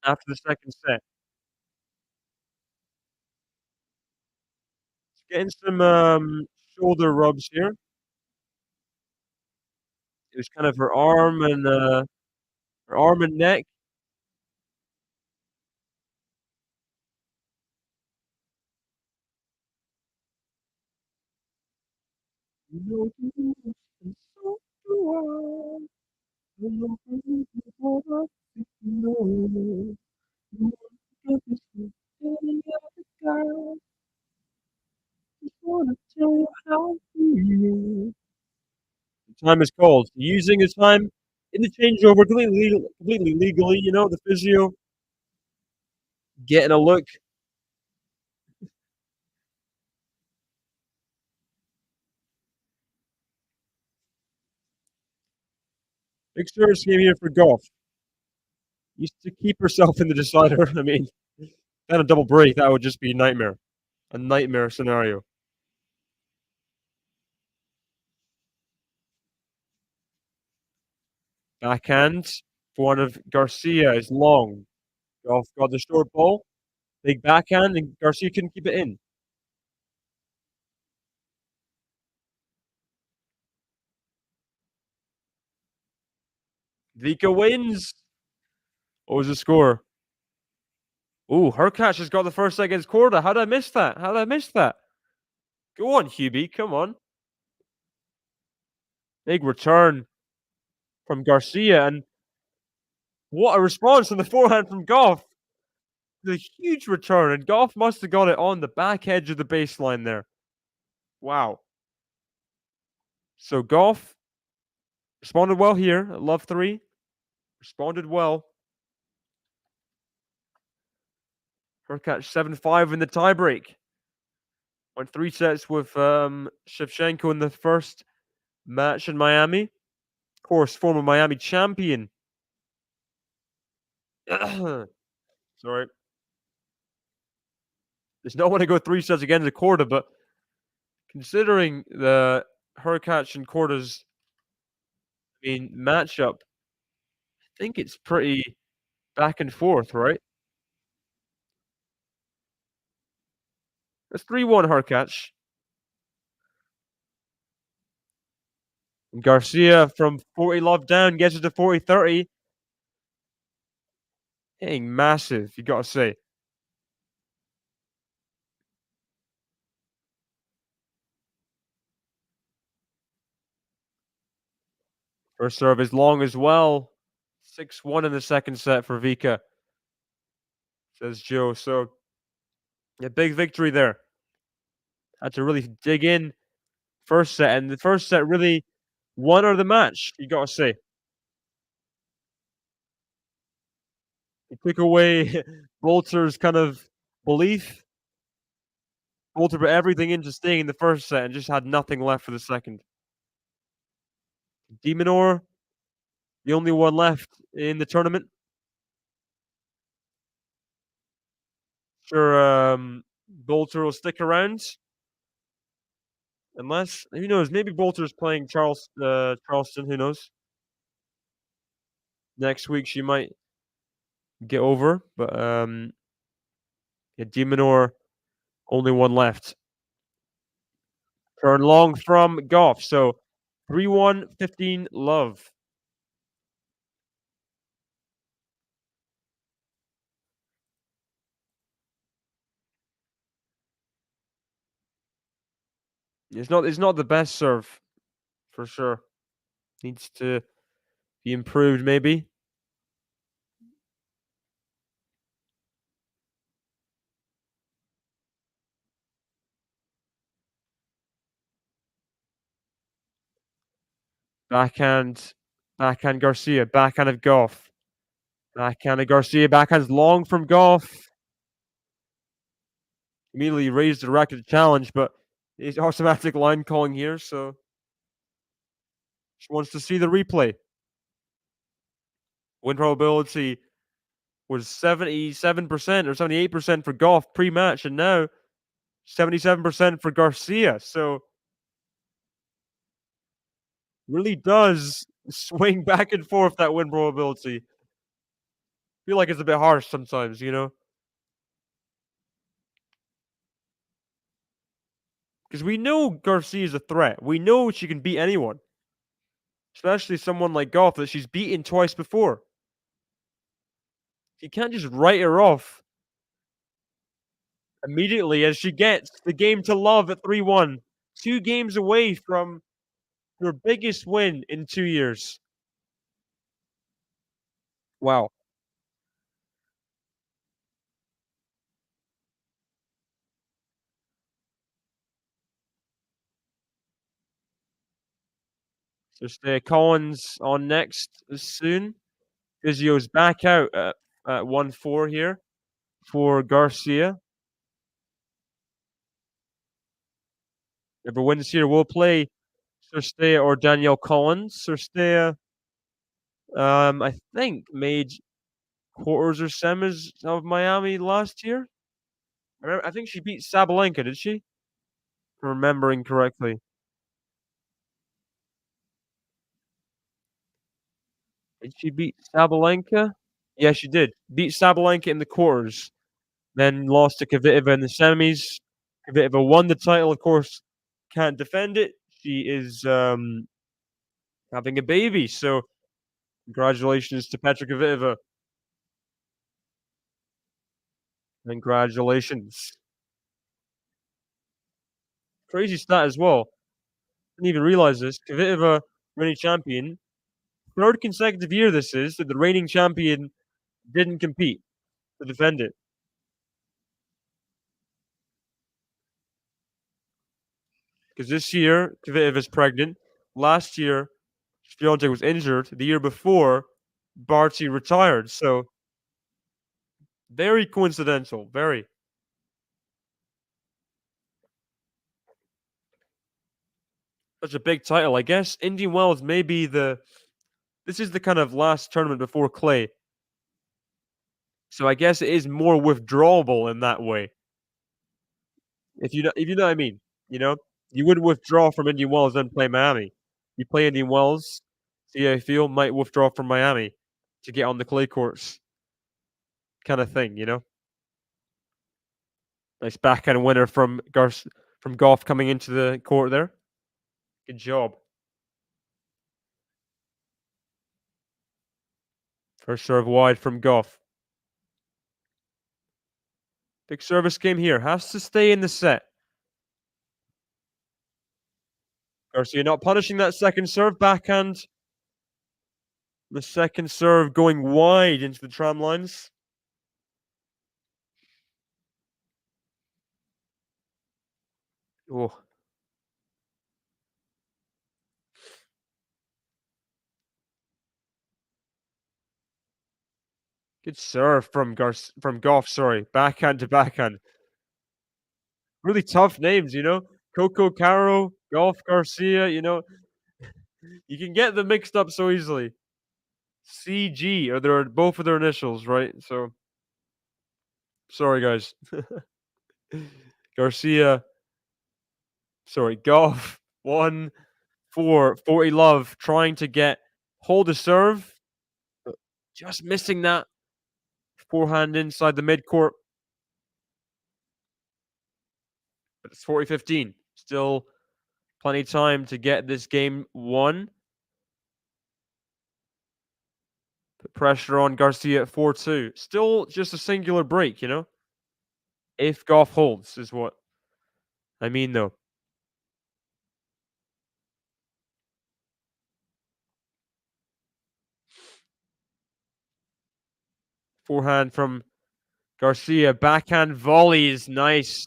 after the second set, getting some shoulder rubs here. It was kind of her arm and neck. are. I'm not looking for what you know. You want to be any other girl. Just wanna tell you how I feel. The time is called. Using his time in the changeover completely legally, you know, the physio, getting a look. Big service game here for Gauff. Used to keep herself in the decider. I mean, then a double break, that would just be a nightmare. A nightmare scenario. Backhand for one of Garcia is long. Gauff got the short ball. Big backhand, and Garcia couldn't keep it in. Vika wins. What was the score? Ooh, Hurkacz has got the first set against Korda. How did I miss that? How did I miss that? Go on, Hubie. Come on. Big return from Garcia, and what a response from the forehand from Gauff. The huge return, and Gauff must have got it on the back edge of the baseline there. Wow. So Gauff responded well here at love 3. Responded well. Hurkacz 7-5 in the tiebreak. Went 3 sets with Shevchenko in the first match in Miami. Of course, former Miami champion. Sorry. There's no one to go 3 sets against the Korda, but considering the Hurkacz and Korda's matchup, I think it's pretty back and forth, right? It's 3-1 Hurkacz. And Garcia from 40 love down gets it to 40-30. Hitting massive, you gotta say. First serve is long as well. 6-1 in the second set for Vika, says Joe. So, a big victory there. Had to really dig in first set, and the first set really won her the match, you gotta say. It took away Bolter's kind of belief. Bolter put everything into staying in the first set and just had nothing left for the second. Demonor, the only one left in the tournament. Sure, Bolter will stick around. Unless, who knows, maybe Bolter's playing Charleston, who knows? Next week she might get over, but yeah, Demonor, only one left. Turn long from Gauff, so 3-1, 15 love. It's not the best serve, for sure. Needs to be improved, maybe. Backhand Garcia, backhand of Gauff. Backhand of Garcia, backhand's long from Gauff. Immediately raised the racket challenge, but it's automatic line calling here, so just wants to see the replay. Win probability was 77% or 78% for Gauff pre-match, and now 77% for Garcia. So really does swing back and forth, that win probability. Feel like it's a bit harsh sometimes, you know? Because we know Garcia's a threat. We know she can beat anyone. Especially someone like Gauff that she's beaten twice before. You can't just write her off immediately as she gets the game to love at 3-1. 2 games away from Her biggest win in 2 years. Wow. So stay Collins on next soon. Vizio's back out at 1-4 here for Garcia. Whoever wins here will play Cirstea or Danielle Collins. Cirstea, I think made quarters or semis of Miami last year. I think she beat Sabalenka, did she? Remembering correctly. Did she beat Sabalenka? Yeah, she did. Beat Sabalenka in the quarters, then lost to Kvitova in the semis. Kvitova won the title, of course, can't defend it. She is having a baby, so congratulations to Petra Kvitova. Congratulations. Crazy stat as well. Didn't even realize this. Kvitova, reigning champion, third consecutive year this is that the reigning champion didn't compete to defend it. Because this year, Kvitova's pregnant. Last year, Swiatek was injured. The year before, Barty retired. So very coincidental. Very. Such a big title. I guess Indian Wells may be the. This is the kind of last tournament before Clay. So I guess it is more withdrawable in that way. If you know what I mean. You know, you wouldn't withdraw from Indian Wells and play Miami. You play Indian Wells, see how you feel, might withdraw from Miami to get on the clay courts, kind of thing. You know, nice backhand winner from from Gauff coming into the court there. Good job. First serve wide from Gauff. Big service game here. Has to stay in the set. Garcia not punishing that second serve. Backhand. The second serve going wide into the tram lines. Oh. Good serve from Gauff, sorry. Backhand to backhand. Really tough names, you know? Coco, Caro, Gauff, Garcia, you know? You can get them mixed up so easily. CG are both of their initials, right? So sorry guys. Garcia, sorry, Gauff, 1-4, 40 love, trying to hold the serve, but just missing that forehand inside the midcourt. But it's 40-15. Still plenty of time to get this game won. Put pressure on Garcia at 4-2. Still just a singular break, you know? If Gauff holds, is what I mean, though. Forehand from Garcia. Backhand volleys. Nice.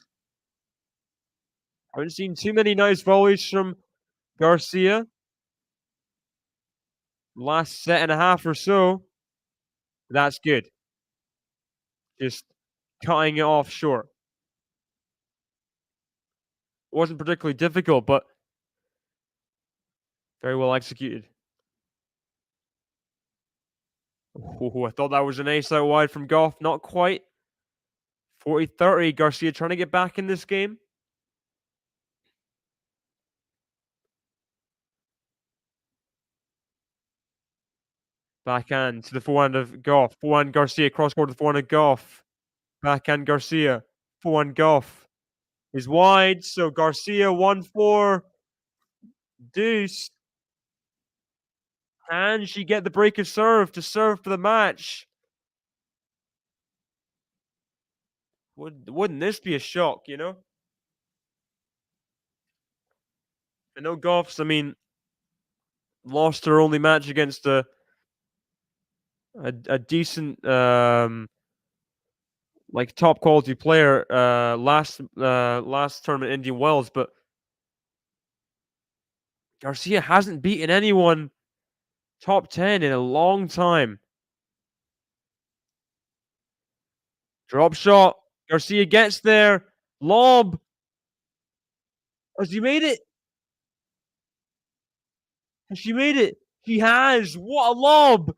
Haven't seen too many nice volleys from Garcia. Last set and a half or so. That's good. Just cutting it off short. Wasn't particularly difficult, but very well executed. Oh, I thought that was an ace out wide from Gauff. Not quite. 40-30. Garcia trying to get back in this game. Backhand to the forehand of Gauff. Forehand Garcia. Cross court to the forehand of Gauff. Backhand Garcia. Forehand Gauff is wide. So Garcia 1-4. Deuce. Can she get the break of serve to serve for the match? Wouldn't this be a shock, you know? I know Gauff's, I mean, lost her only match against a decent like top quality player last tournament Indian Wells, but Garcia hasn't beaten anyone top 10 in a long time. Drop shot. Garcia gets there. Lob. Has she made it? Has she made it? She has. What a lob!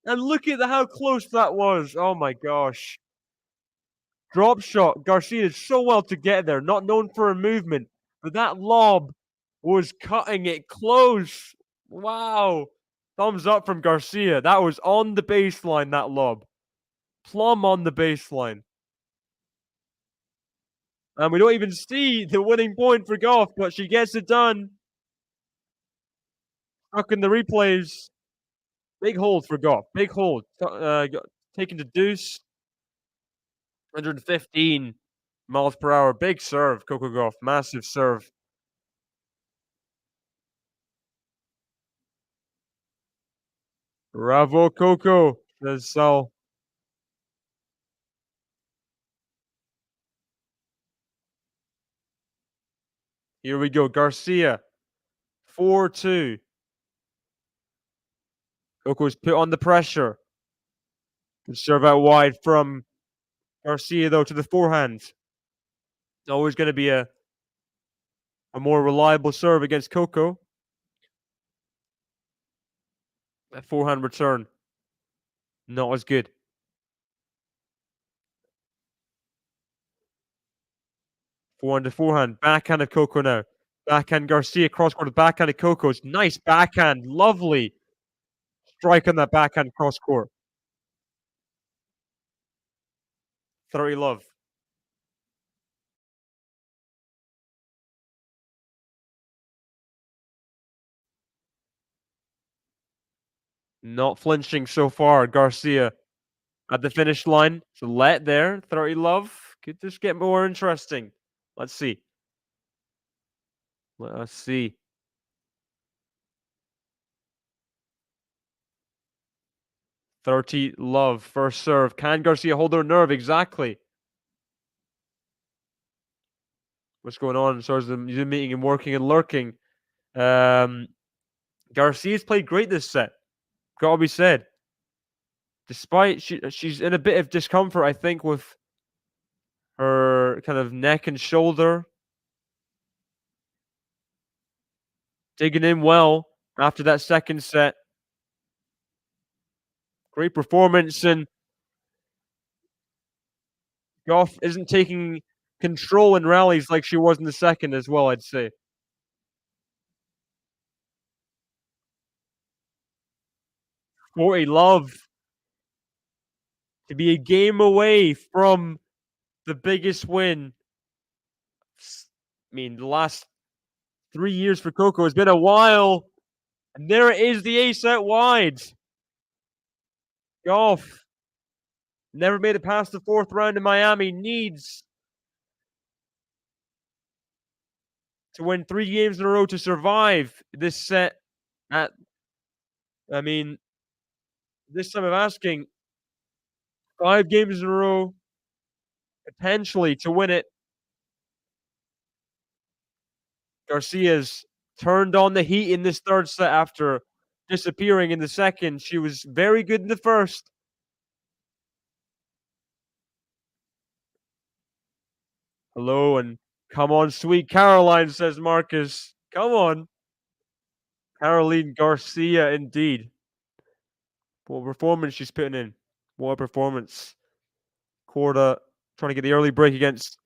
And look at how close that was. Oh my gosh. Drop shot. Garcia did so well to get there. Not known for her movement, but that lob was cutting it close. Wow. Thumbs up from Garcia. That was on the baseline, that lob. Plumb on the baseline. And we don't even see the winning point for Gauff, but she gets it done. Stuck in the replays. Big hold for Gauff. Big hold. Taking the deuce. 115 miles per hour. Big serve, Coco Gauff. Massive serve. Bravo, Coco, says Sal. Here we go. Garcia. 4-2. Coco's put on the pressure. Good serve out wide from Garcia, though, to the forehand. Always going to be a more reliable serve against Coco. That forehand return, not as good. Forehand to forehand. Backhand of Coco now. Backhand Garcia, cross court, backhand of Coco's. Nice backhand. Lovely strike on that backhand cross court. 30 love. Not flinching so far, Garcia at the finish line. So let there. 30 love. Could just get more interesting. Let's see. Let us see. 30 love. First serve. Can Garcia hold her nerve? Exactly. What's going on as far as the Zoom meeting and working and lurking? Garcia's played great this set. Gotta be said. Despite she's in a bit of discomfort, I think, with her kind of neck and shoulder. Digging in well after that second set. Great performance, and Gauff isn't taking control in rallies like she was in the second as well, I'd say. 40 love to be a game away from the biggest win. I mean, the last 3 years for Coco has been a while. And there it is, the ace out wide. Gauff never made it past the fourth round in Miami. Needs to win 3 games in a row to survive this set. I mean, this time I'm asking 5 games in a row, potentially, to win it. Garcia's turned on the heat in this third set after disappearing in the second. She was very good in the first. Hello, and come on, sweet Caroline, says Marcus. Come on. Caroline Garcia, indeed. What performance she's putting in. What a performance. Corda trying to get the early break against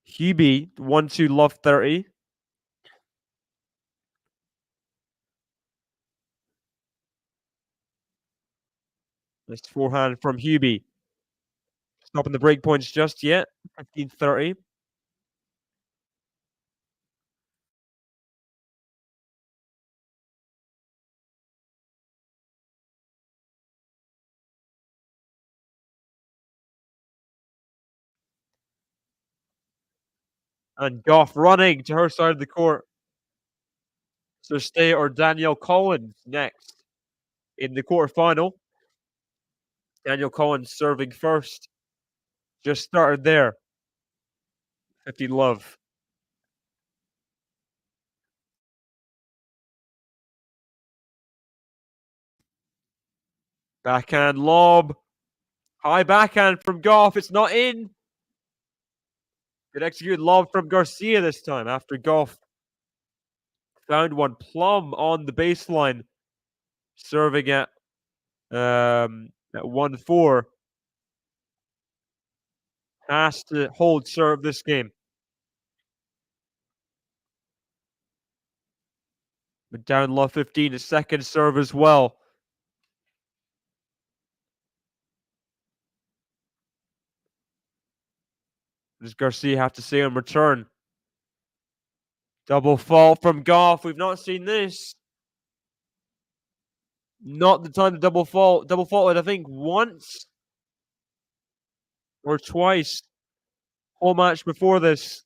Hubie. 1-2 love 30. Nice forehand from Hubie. Stopping the break points just yet. 15-30. And Gauff running to her side of the court. Stay or Danielle Collins next in the quarterfinal. Danielle Collins serving first. Just started there. 50 love. Backhand lob. High backhand from Gauff. It's not in. Good executed lob from Garcia this time after Gauff found one plumb on the baseline. Serving at 1-4. Has to hold serve this game. But down low 15, a second serve as well. Does Garcia have to say on return? Double fault from Gauff. We've not seen this. Not the time to double fault. Double faulted, I think, once or twice. Whole match before this.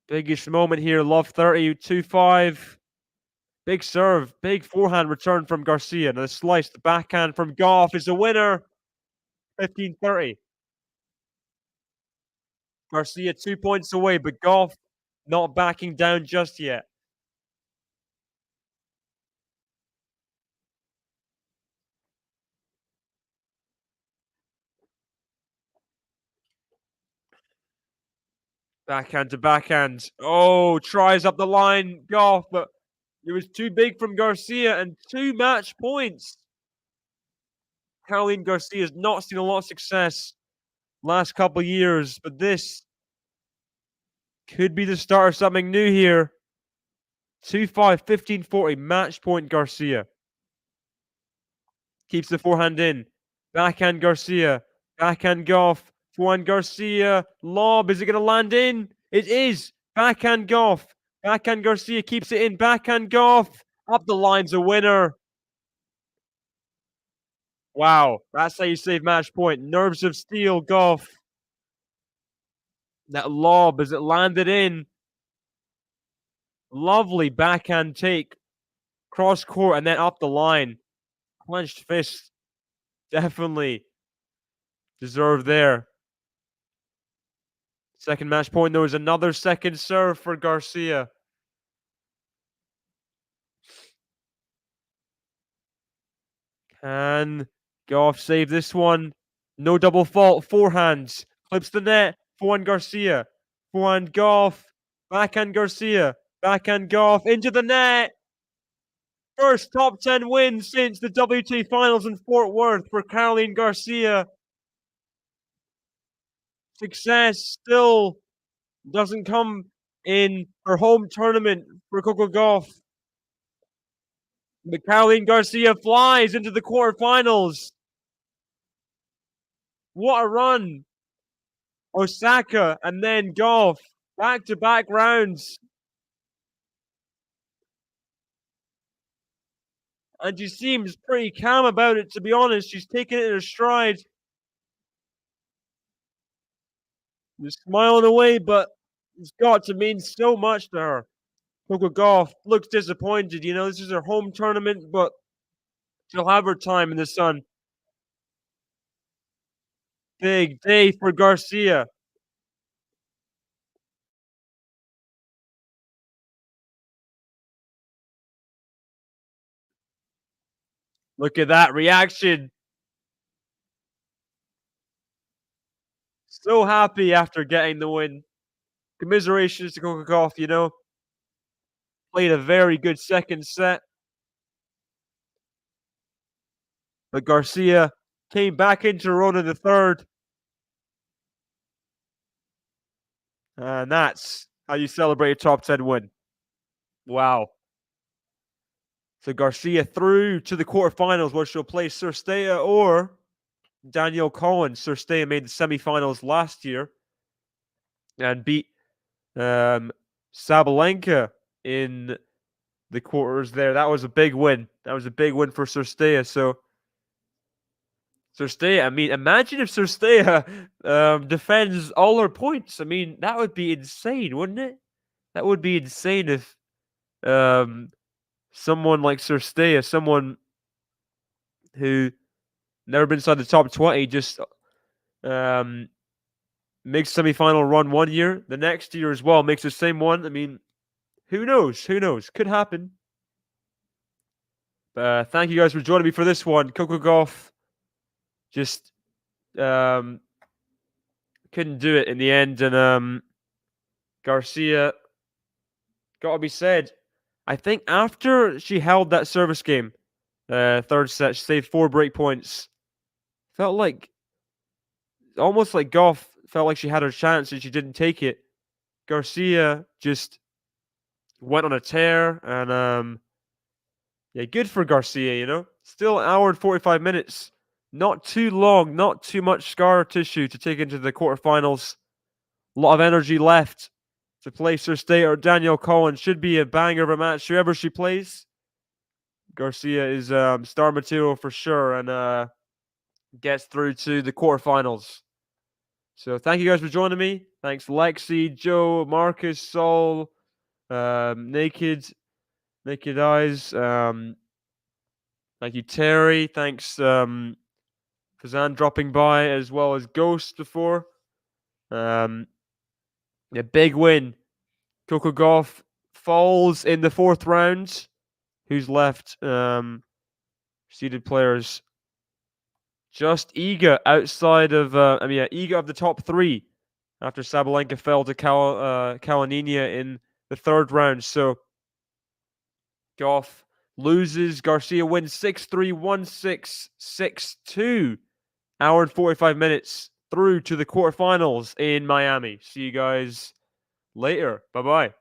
Biggest moment here. Love 30, 2-5. Big serve. Big forehand return from Garcia. And the slice, the backhand from Gauff is the winner. 15-30. Garcia 2 points away, but Gauff not backing down just yet. Backhand to backhand. Oh, tries up the line, Gauff, but it was too big from Garcia and 2 match points. Caroline Garcia has not seen a lot of success last couple years, but this could be the start of something new here. 2-5, 15-40, match point Garcia. Keeps the forehand in. Backhand Garcia. Backhand Gauff. Forehand Garcia. Lob. Is it going to land in? It is. Backhand Gauff. Backhand Garcia keeps it in. Backhand Gauff. Up the line's a winner. Wow. That's how you save match point. Nerves of steel, Gauff. That lob as it landed in. Lovely backhand take. Cross court and then up the line. Clenched fist. Definitely deserved there. Second match point. There was another second serve for Garcia. Can Gauff save this one? No double fault. Forehands. Clips the net. Forehand Garcia. Forehand Gauff. Backhand Garcia. Backhand Gauff. Into the net. First top 10 win since the WTA finals in Fort Worth for Caroline Garcia. Success still doesn't come in her home tournament for Coco Gauff. But Caroline Garcia flies into the quarterfinals. What a run. Osaka and then Gauff. Back-to-back rounds. And she seems pretty calm about it, to be honest. She's taking it in her stride. Just smiling away, but it's got to mean so much to her. Coco Gauff looks disappointed. You know, this is her home tournament, but she'll have her time in the sun. Big day for Garcia. Look at that reaction. So happy after getting the win. Commiserations to Coco Gauff, you know. Played a very good second set. But Garcia came back into her own in the third. And that's how you celebrate a top 10 win. Wow. So Garcia through to the quarterfinals where she'll play Cirstea or Danielle Collins. Cirstea made the semifinals last year and beat Sabalenka in the quarters there. That was a big win. That was a big win for Cirstea. So Cirstea, I mean, imagine if Cirstea defends all her points. I mean, that would be insane, wouldn't it? That would be insane if someone like Cirstea, someone who never been inside the top 20, just makes semi-final run one year, the next year as well makes the same one. I mean, who knows? Who knows? Could happen. Thank you guys for joining me for this one. Coco Gauff just couldn't do it in the end, and Garcia, gotta be said, I think after she held that service game, third set, she saved 4 break points. Felt like almost like Gauff felt like she had her chance and she didn't take it. Garcia just went on a tear, and yeah, good for Garcia, you know? Still an hour and 45 minutes. Not too long, not too much scar tissue to take into the quarterfinals. A lot of energy left to play Cirstea or Danielle Collins. Should be a banger of a match, whoever she plays. Garcia is star material for sure, and gets through to the quarterfinals. So thank you guys for joining me. Thanks Lexi, Joe, Marcus, Saul, Naked Eyes. Thank you, Terry. Thanks, Kazan dropping by, as well as Ghost before. Yeah, big win. Coco Gauff falls in the 4th round. Who's left? Seeded players. Just Iga outside of, Iga of the top 3 after Sabalenka fell to Kalinina in the 3rd round. So Gauff loses. Garcia wins 6-3, 1-6, 6-2. Hour and 45 minutes through to the quarterfinals in Miami. See you guys later. Bye-bye.